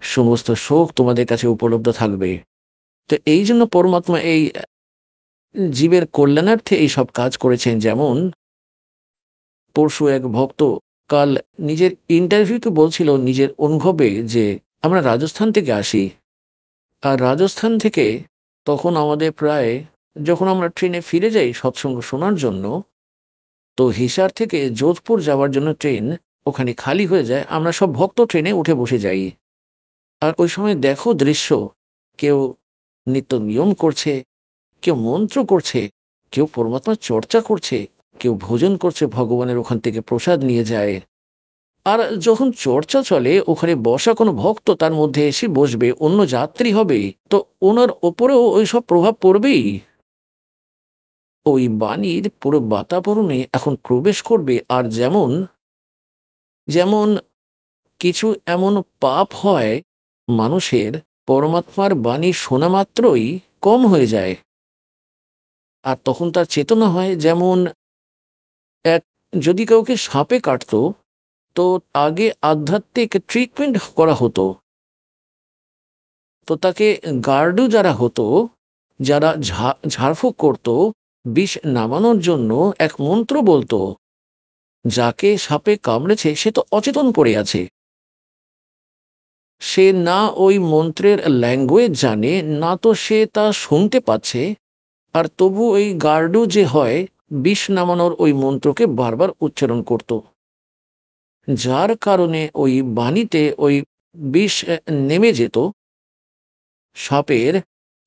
সমস্ত শোক তোমাদের কাছে উপলব্ধ থাকবে। তো এই জন্য পরমাত্মা এই জীবের কল্যাণার্থে এই সব কাজ করেছেন। যেমন পরশু এক ভক্ত কাল নিজের ইন্টারভিউতে বলছিল নিজের অনুভবে যে আমরা রাজস্থান থেকে আসি, আর রাজস্থান থেকে তখন আমাদের প্রায়, যখন আমরা ট্রেনে ফিরে যাই সৎসঙ্গ শোনার জন্য, তো হিসার থেকে যোধপুর যাওয়ার জন্য ট্রেন ওখানে খালি হয়ে যায়। আমরা সব ভক্ত ট্রেনে উঠে বসে যাই। আর ওই সময় দেখো দৃশ্য, কেউ নিত্য নিয়ম করছে, কেউ মন্ত্র করছে, কেউ পরমাত্মার চর্চা করছে, কেউ ভোজন করছে, ভগবানের ওখান থেকে প্রসাদ নিয়ে যায়। আর যখন চর্চা চলে ওখানে বসা কোনো ভক্ত তার মধ্যে এসে বসবে, অন্য যাত্রী হবে, তো ওনার ওপরেও ওই সব প্রভাব পড়বেই। ওই বাণীর পুরো বাতাবরণে এখন প্রবেশ করবে। আর যেমন যেমন কিছু এমন পাপ হয় মানুষের, পরমাত্মার বাণী শোনা মাত্রই কম হয়ে যায়, আর তখন তার চেতনা হয়। যেমন যদি কাউকে সাপে কাটতো, তো আগে আধ্যাত্মিক ট্রিটমেন্ট করা হতো, তো তাকে গার্ডু যারা হতো, যারা ঝাড়ফুঁক করতো, বিষ নামানোর জন্য এক মন্ত্র বলতো। যাকে সাপে কামড়েছে সে তো অচেতন পড়ে আছে, সে না ওই মন্ত্রের ল্যাঙ্গুয়েজ জানে, না তো সে তা শুনতে পাচ্ছে। আর তবু ওই গার্ডু যে হয়, বিষ নামানোর ওই মন্ত্রকে বারবার উচ্চারণ করত, যার কারণে ওই বাণীতে ওই বিষ নেমে যেত সাপের।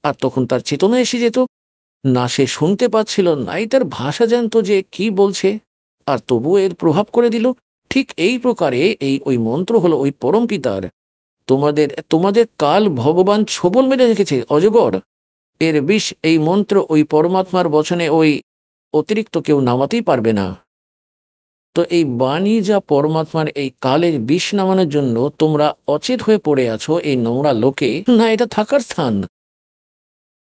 আর তখন তার চেতনা এসে যেত, না সে শুনতে পাচ্ছিল, নাই তার ভাষা জানতো যে কি বলছে, আর তবু এর প্রভাব করে দিল। ঠিক এই প্রকারে ওই মন্ত্র হলো ওই পরম পিতার। তোমাদের কাল ভগবান ছোবল মেরে রেখেছে অজগর, এর বিষ এই মন্ত্র ওই পরমাত্মার বচনে ওই অতিরিক্ত কেউ নামাতেই পারবে না। তো এই বাণী যা পরমাত্মার এই কালের বিষ নামানোর জন্য তোমরা অচেত হয়ে পড়ে আছো এই নোংরা লোকে, না এটা থাকার স্থান।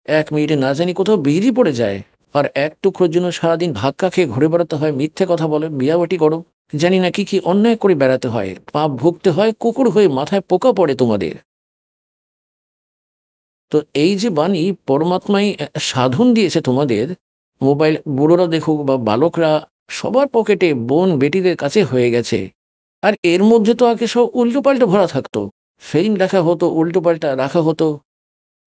1 মিনিটে না জানি কোথাও বিড়ি পড়ে যায়, আর এক টুকরোর জন্য সারাদিন ধাক্কা খেয়ে ঘুরে বেড়াতে হয়, মিথ্যে কথা বলে, বিয়াবাটি করো, জানি না কি কি অন্যায় করে বেড়াতে হয়, পাপ ভুগতে হয়, কুকুর হয়ে মাথায় পোকা পড়ে তোমাদের। তো এই যে বাণী পরমাত্মাই সাধন দিয়েছে তোমাদের, মোবাইল বুড়োরা দেখুক বা বালকরা, সবার পকেটে বোন বেটিদের কাছে হয়ে গেছে। আর এর মধ্যে তো আগে সব উল্টো পাল্টা ভরা থাকতো, ফিল্ম রাখা হতো, উল্টো পাল্টা রাখা হতো,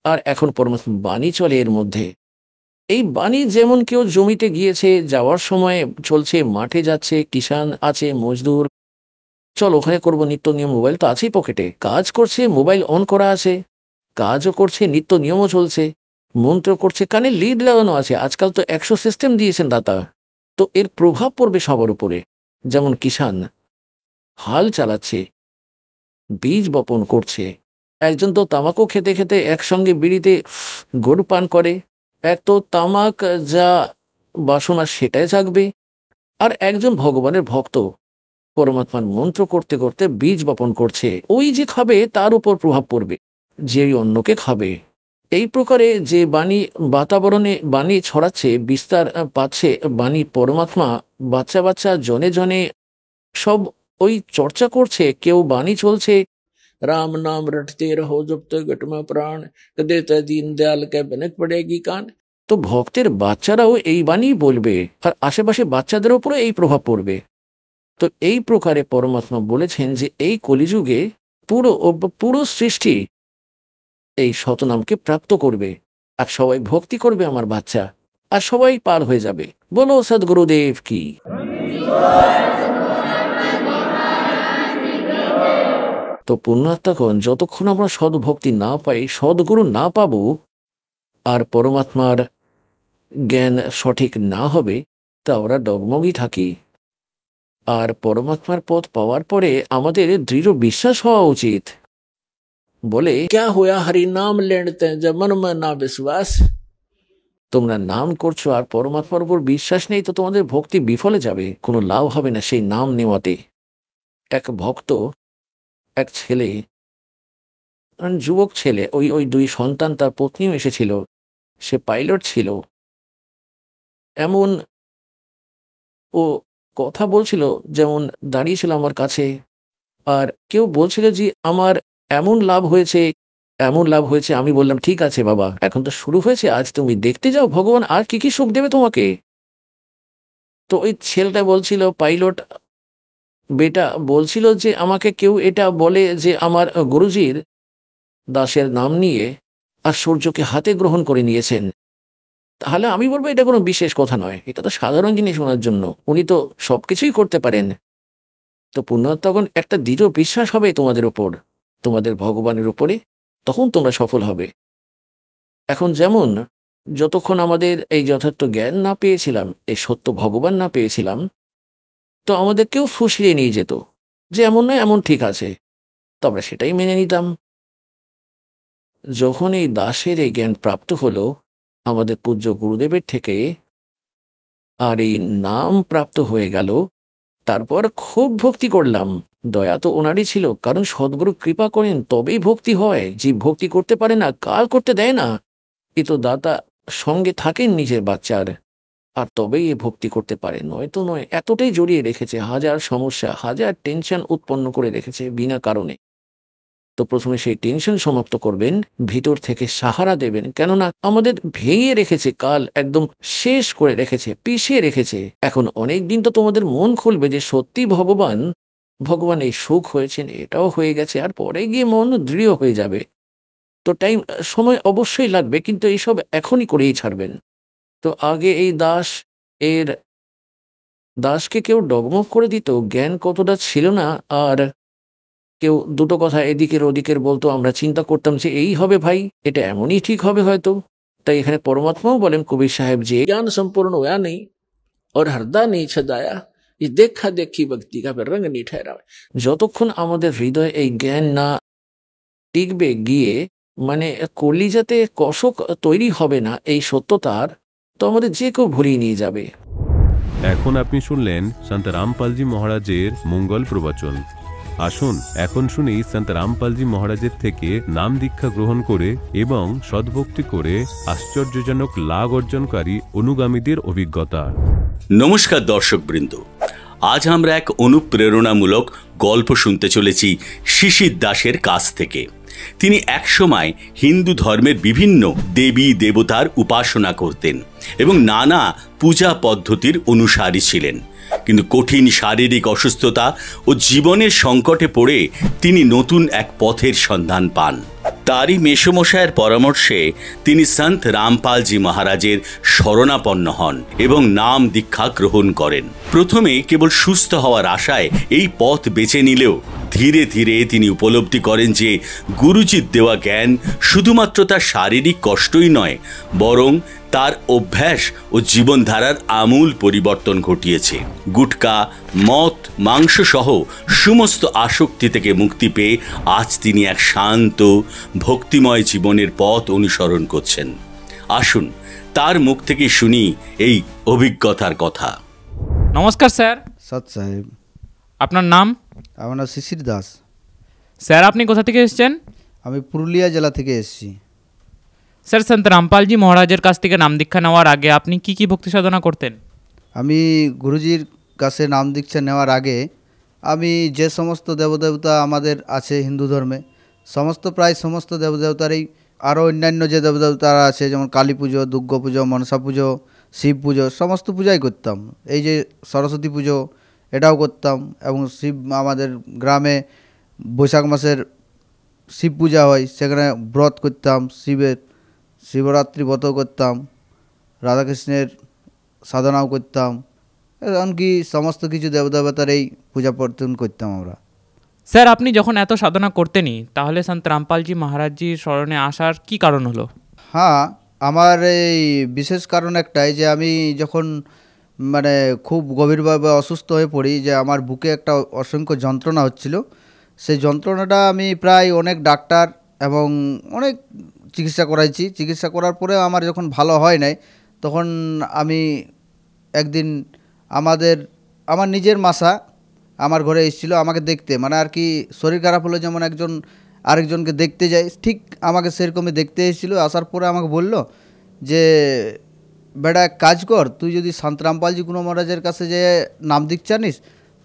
আর এখন পরমাত্মা বাণী চলে এর মধ্যে। এই বাণী যেমন কেউ জমিতে গিয়েছে, যাওয়ার সময় চলছে, মাঠে যাচ্ছে, কিষান আছে, মজদুর, চল ওখানে করবো নিত্য নিয়ম, মোবাইল তো আছেই পকেটে, কাজ করছে, মোবাইল অন করা আছে, কাজও করছে, নিত্য নিয়মও চলছে, মন্ত্র করছে, কানে লিড লাগানো আছে। আজকাল তো 100 সিস্টেম দিয়েছেন দাতা। তো এর প্রভাব পড়বে সবার উপরে। যেমন কিষান হাল চালাচ্ছে, বীজ বপন করছে, একজন তো তামাকও খেতে খেতে একসঙ্গে বিড়িতে গরু পান করে, এক তো তামাক যা বাসনা সেটাই জাগবে, আর একজন ভগবানের ভক্ত পরমাত্মার মন্ত্র করতে করতে বীজ বপন করছে, ওই যে খাবে তার উপর প্রভাব পড়বে। যে ওই অন্যকে খাবে। এই প্রকারে যে বাণী বাতাবরণে বাণী ছড়াচ্ছে, বিস্তার পাচ্ছে বাণী, পরমাত্মা বাচ্চা বাচ্চা জনে জনে সব ওই চর্চা করছে। কেউ বাণী চলছে, राम नाम रटते रहो जब तक घट में प्राण, कदे दीन दयाल के बनक पड़ेगी कान। তো ভক্তের বাচ্চারাও এই বাণী বলবে, আর আশেপাশে বাচ্চাদের উপরে এই প্রভাব পড়বে। তো এই প্রকারে পরমাত্মা বলেছেন যে এই কলিযুগে পুরো সৃষ্টি এই শতনামকে প্রাপ্ত করবে, আর সবাই ভক্তি করবে আমার বাচ্চা, আর সবাই পার হয়ে যাবে। বলো সদ্গুরুদেব কি। তো পুণ্যাত্মাগণ, যতক্ষণ আমরা সদ্ভক্তি না পাই, সদ্গুরু না পাবো, আর পরমাত্মার জ্ঞান সঠিক না হবে, তা আমরা ডগমগই থাকি। আর পরমাত্মার পথ পাওয়ার পরে আমাদের দৃঢ় বিশ্বাস হওয়া উচিত। বলে ক্যা হোয়া হরি নাম লেনতে জব মন মে না বিশ্বাস। তোমরা নাম করছো আর পরমাত্মার উপর বিশ্বাস নেই, তো তোমাদের ভক্তি বিফলে যাবে, কোনো লাভ হবে না সেই নাম নেওয়াতে। এক ভক্ত, এক ছেলে, যুবক ছেলে, ওই দুই সন্তান, তার পত্নীও এসেছিল, সে পাইলট ছিল। এমন ও কথা বলছিল যেমন দাঁড়িয়েছিল আমার কাছে, আর কেউ বলছিল যে আমার এমন লাভ হয়েছে, এমন লাভ হয়েছে। আমি বললাম ঠিক আছে বাবা, এখন তো শুরু হয়েছে, আজ তুমি দেখতে যাও ভগবান আর কি কি সুখ দেবে তোমাকে। তো ওই ছেলেটা বলছিল, পাইলট বেটা বলছিল যে আমাকে কেউ এটা বলে যে আমার গুরুজির দাসের নাম নিয়ে আর সূর্যকে হাতে গ্রহণ করে নিয়েছেন, তাহলে আমি বলবো এটা কোনো বিশেষ কথা নয়, এটা তো সাধারণ জিনিস ওনার জন্য, উনি তো সবকিছুই করতে পারেন। তো পুণ্যাত্মাগণ, একটা দৃঢ় বিশ্বাস হবে তোমাদের উপর, তোমাদের ভগবানের উপরে, তখন তোমরা সফল হবে। এখন যেমন যতক্ষণ আমাদের এই যথার্থ জ্ঞান না পেয়েছিলাম, এই সত্য ভগবান না পেয়েছিলাম, তো আমাদের কেউ ফুসলিয়ে নিয়ে যেত যে এমন নয়, এমন ঠিক আছে, তো আমরা সেটাই মেনে নিতাম। যখন এই দাসের এই জ্ঞান প্রাপ্ত হলো আমাদের পূজ্য গুরুদেবের থেকে, আর এই নাম প্রাপ্ত হয়ে গেল, তারপর খুব ভক্তি করলাম। দয়া তো ওনারই ছিল, কারণ সদ্গুরু কৃপা করেন তবেই ভক্তি হয়। যে ভক্তি করতে পারে না, কাল করতে দেয় না, এ তো দাতা সঙ্গে থাকেন নিজের বাচ্চার, আর তবেই এ ভক্তি করতে পারে, নয়তো নয়। এতটাই জড়িয়ে রেখেছে, হাজার সমস্যা, হাজার টেনশন উৎপন্ন করে রেখেছে বিনা কারণে। তো প্রথমে সেই টেনশন সমাপ্ত করবেন, ভিতর থেকে সাহারা দেবেন, কেননা আমাদের ভেঙে রেখেছে, কাল একদম শেষ করে রেখেছে, পিছিয়ে রেখেছে। এখন অনেক দিন তো তোমাদের মন খুলবে যে সত্যি ভগবান এই সুখ হয়েছেন, এটাও হয়ে গেছে, আর পরে গিয়ে মন দৃঢ় হয়ে যাবে। তো সময় অবশ্যই লাগবে, কিন্তু এইসব এখনই করেই ছাড়বেন। তো আগে এই দাসকে কেউ ডগমগ করে দিত, জ্ঞান কতটা ছিল না, আর কেউ দুটো কথা এদিকের ওদিকের বলতো, আমরা চিন্তা করতাম যে এই হবে ভাই, এটা এমনই ঠিক হবে হয়তো। তাই এখানে পরমাত্মাও বলেন কবির সাহেব যে জ্ঞান সম্পূর্ণ হওয়া নেই और हृदय नहीं छदाया, ये देखा देखी भक्ति का रंग नहीं ठहरा। যতক্ষণ আমাদের হৃদয়ে এই জ্ঞান না টিকবে গিয়ে, মানে কলিজাতে কষক তৈরি হবে না এই সত্যতার, তো আমাদের যে কেউ ভুলিয়ে নিয়ে যাবে। এখন আপনি শুনলেন সন্ত রামপালজি মহারাজের মঙ্গল প্রবচন। আসুন এখন শুনি সন্ত রামপালজি মহারাজের থেকে নাম দীক্ষা গ্রহণ করে এবং সদ্ভক্তি করে আশ্চর্যজনক লাভ অর্জনকারী অনুগামীদের অভিজ্ঞতা। নমস্কার দর্শকবৃন্দ, আজ আমরা এক অনুপ্রেরণামূলক গল্প শুনতে চলেছি শিশির দাসের কাছ থেকে। তিনি একসময় হিন্দু ধর্মের বিভিন্ন দেবী দেবতার উপাসনা করতেন এবং নানা পূজা পদ্ধতির অনুসারী ছিলেন, কিন্তু কঠিন শারীরিক অসুস্থতা ও জীবনের সংকটে পড়ে তিনি নতুন এক পথের সন্ধান পান। তারই মেসমশায়ের পরামর্শে তিনি সন্ত রামপালজি মহারাজের শরণাপন্ন হন এবং নাম দীক্ষা গ্রহণ করেন। প্রথমে কেবল সুস্থ হওয়ার আশায় এই পথ বেছে নিলেও ধীরে ধীরে তিনি উপলব্ধি করেন যে গুরুজির দেওয়া জ্ঞান শুধুমাত্র তার শারীরিক কষ্টই নয়, বরং তার অভ্যাস ও জীবনধারার আমূল পরিবর্তন ঘটিয়েছে। গুটকা, মদ, মাংস সহ সমস্ত আসক্তি থেকে মুক্তি পেয়ে আজ তিনি এক শান্ত ভক্তিময় জীবনের পথ অনুসরণ করছেন। আসুন তার মুখ থেকে শুনি এই অভিজ্ঞতার কথা। নমস্কার স্যার। সৎ সাহেব। আপনার নাম? আমার নাম শিশির দাস। স্যার আপনি কোথা থেকে এসেছেন? আমি পুরুলিয়া জেলা থেকে এসেছি। স্যার, সন্ত রামপালজি মহারাজের কাছ থেকে নাম দীক্ষা নেওয়ার আগে আপনি কি কি ভক্তি সাধনা করতেন? আমি গুরুজির কাছে নাম দীক্ষা নেওয়ার আগে আমি যে সমস্ত দেবদেবতা আমাদের আছে হিন্দু ধর্মে, প্রায় সমস্ত দেবদেবতারই, আরও অন্যান্য যে দেবদেবতারা আছে যেমন কালী পুজো, দুর্গা পুজো, মনসা পুজো, শিব পুজো, সমস্ত পূজাই করতাম। এই যে সরস্বতী পুজো এটাও করতাম। এবং শিব, আমাদের গ্রামে বৈশাখ মাসের শিব পূজা হয়, সেখানে ব্রত করতাম, শিবরাত্রি ব্রত করতাম, রাধাকৃষ্ণের সাধনাও করতাম, এমনকি সমস্ত কিছু দেবদেবতার এই পূজা প্রার্থনা করতাম আমরা। স্যার, আপনি যখন এত সাধনা করতেনই, তাহলে সন্ত রামপালজি মহারাজজির স্মরণে আসার কি কারণ হলো? হ্যাঁ, আমার এই বিশেষ কারণ একটাই যে আমি যখন মানে খুব গভীরভাবে অসুস্থ হয়ে পড়ি, যে আমার বুকে একটা অসংখ্য যন্ত্রণা হচ্ছিল। সেই যন্ত্রণাটা আমি প্রায় অনেক ডাক্তার এবং অনেক চিকিৎসা করাইছি। চিকিৎসা করার পরে আমার যখন ভালো হয় নাই, তখন আমি একদিন আমার নিজের মাসা আমার ঘরে এসেছিলো আমাকে দেখতে, মানে আর কি শরীর খারাপ হলে যেমন একজন আরেকজনকে দেখতে যায়, ঠিক আমাকে সেরকমই দেখতে এসেছিলো। আসার পরে আমাকে বলল যে বেটা এক কাজ কর, তুই যদি সন্ত রামপালজি গুরু মহারাজের কাছে যে নাম দীক্ষা নিস,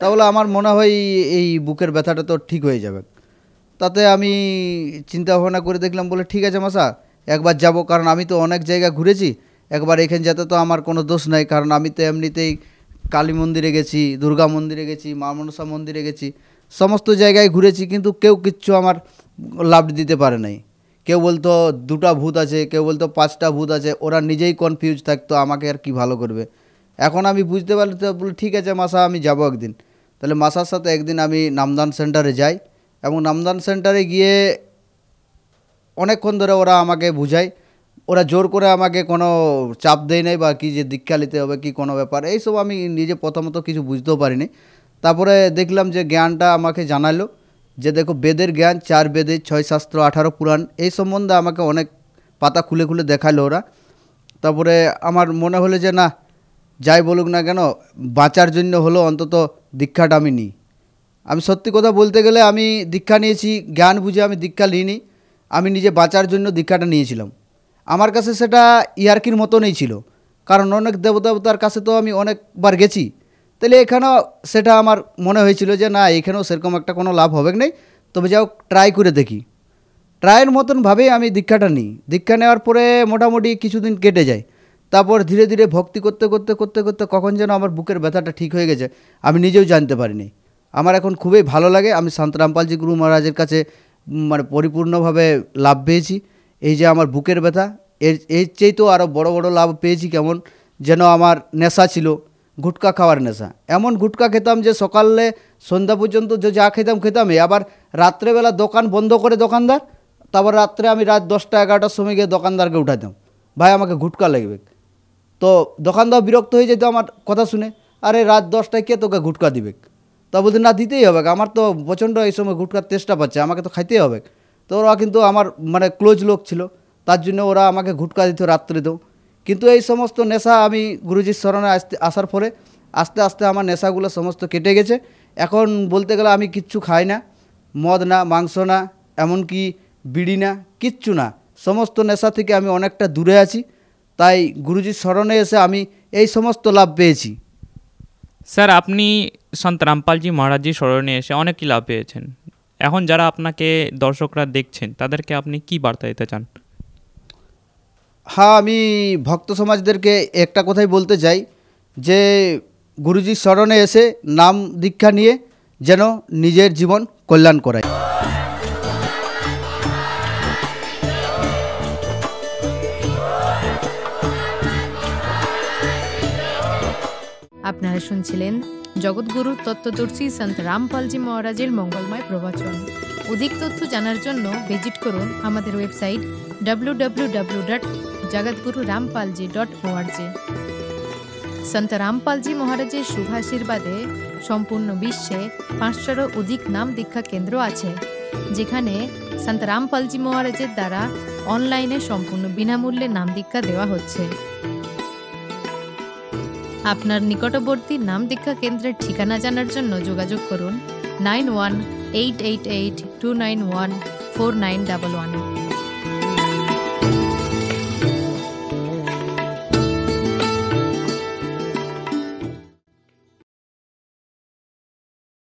তাহলে আমার মনে হয় এই বুকের ব্যথাটা তো ঠিক হয়ে যাবে। তাতে আমি চিন্তা ভাবনা করে দেখলাম, বলে ঠিক আছে মাসা, একবার যাব, কারণ আমি তো অনেক জায়গা ঘুরেছি, একবার এখানে যেতে তো আমার কোনো দোষ নাই, কারণ আমি তো এমনিতেই কালী মন্দিরে গেছি, দুর্গা মন্দিরে গেছি, মা মনসা মন্দিরে গেছি, সমস্ত জায়গায় ঘুরেছি, কিন্তু কেউ কিচ্ছু আমার লাভ দিতে পারে নাই। কেউ বলতো 2টা ভূত আছে, কেউ বলতো 5টা ভূত আছে, ওরা নিজেই কনফিউজ থাকতো, আমাকে আর কি ভালো করবে। এখন আমি বুঝতে পারলি, তো বলি ঠিক আছে মাসা, আমি যাব একদিন। তাহলে মাসার সাথে একদিন আমি নামদান সেন্টারে যাই, এবং নামদান সেন্টারে গিয়ে অনেকক্ষণ ধরে ওরা আমাকে বুঝায়, ওরা জোর করে আমাকে কোনো চাপ দেয় নাই বা কি যে দীক্ষা নিতে হবে কি কোনো ব্যাপার, এইসব আমি নিজে প্রথমত কিছু বুঝতেও পারিনি। তারপরে দেখলাম যে জ্ঞানটা আমাকে জানালো যে দেখো বেদের জ্ঞান, 4 বেদে, 6 শাস্ত্র, 18 পুরাণ, এই সম্বন্ধে আমাকে অনেক পাতা খুলে খুলে দেখালো ওরা। তারপরে আমার মনে হলো যে না, যাই বলুক না কেন, বাঁচার জন্য হলো অন্তত দীক্ষাটা আমি নিই। আমি সত্যি কথা বলতে গেলে আমি দীক্ষা নিয়েছি জ্ঞান বুঝে, আমি দীক্ষা নিইনি, আমি নিজে বাঁচার জন্য দীক্ষাটা নিয়েছিলাম। আমার কাছে সেটা ইয়ার্কির মতনই ছিল, কারণ অনেক দেবতার কাছে তো আমি অনেকবার গেছি, তাহলে এখানেও সেটা আমার মনে হয়েছিল যে না, এখানেও সেরকম একটা কোনো লাভ হবে না, তবে যাও ট্রাই করে দেখি। ট্রায়ের মতনভাবেই আমি দীক্ষাটা নিই। দীক্ষা নেওয়ার পরে মোটামুটি কিছুদিন কেটে যায়, তারপর ধীরে ধীরে ভক্তি করতে করতে করতে করতে কখন যেন আমার বুকের ব্যথাটা ঠিক হয়ে গেছে, আমি নিজেও জানতে পারিনি। আমার এখন খুবই ভালো লাগে, আমি সন্ত রামপালজি গুরু মহারাজের কাছে মানে পরিপূর্ণভাবে লাভ পেয়েছি। এই যে আমার বুকের ব্যথা, এর চেয়েও আরও বড় বড় লাভ পেয়েছি। কেমন যেন আমার নেশা ছিল, গুটকা খাওয়ার নেশা, এমন গুটকা খেতাম যে সকালে সন্ধ্যা পর্যন্ত যে যা খেতামই, আবার রাত্রেবেলা দোকান বন্ধ করে দোকানদার, তারপর রাত্রে আমি রাত 10টা 11টার সময় গিয়ে দোকানদারকে উঠাতাম, ভাই আমাকে গুটকা লাগবে। তো দোকানদার বিরক্ত হয়ে যেত আমার কথা শুনে, আরে রাত 10টায় কে তোকে গুটকা দিবে? তা বলতে না, দিতেই হবে, আমার তো প্রচণ্ড এই সময় গুটকার তেষ্টা পাচ্ছে, আমাকে তো খাইতেই হবে। তো ওরা কিন্তু আমার মানে ক্লোজ লোক ছিল, তার জন্য ওরা আমাকে গুটকা দিত রাত্রিতেও। কিন্তু এই সমস্ত নেশা আমি গুরুজির শরণে আসার পরে আস্তে আস্তে আমার নেশাগুলো সমস্ত কেটে গেছে। এখন বলতে গেলে আমি কিচ্ছু খাই না, মদ না, মাংস না, এমনকি বিড়ি না, কিচ্ছু না, সমস্ত নেশা থেকে আমি অনেকটা দূরে আছি। তাই গুরুজির শরণে এসে আমি এই সমস্ত লাভ পেয়েছি। স্যার, আপনি সন্ত রামপালজি মহারাজজির স্মরণে এসে অনেকই লাভ পেয়েছেন। এখন যারা আপনাকে দর্শকরা দেখছেন, তাদেরকে আপনি কি বার্তা দিতে চান? হ্যাঁ, আমি ভক্ত সমাজদেরকে একটা কথাই বলতে চাই যে গুরুজির শরণে এসে নাম দীক্ষা নিয়ে যেন নিজের জীবন কল্যাণ করায়। আপনারা শুনছিলেন জগৎগুরু তত্ত্বদর্শী সন্ত রামপালজি মহারাজের মঙ্গলময় প্রবচন। অধিক তথ্য জানার জন্য ভিজিট করুন আমাদের ওয়েবসাইট www.jagatgururampalji.org। সন্ত রামপালজি মহারাজের শুভাশীর্বাদে সম্পূর্ণ বিশ্বে 500-এরও অধিক নাম দীক্ষা কেন্দ্র আছে, যেখানে সন্ত রামপালজি মহারাজের দ্বারা অনলাইনে সম্পূর্ণ বিনামূল্যে নাম দীক্ষা দেওয়া হচ্ছে। আপনার নিকটবর্তী নাম দীক্ষা কেন্দ্রের ঠিকানা জানার জন্য যোগাযোগ করুন 91888291 4911-4911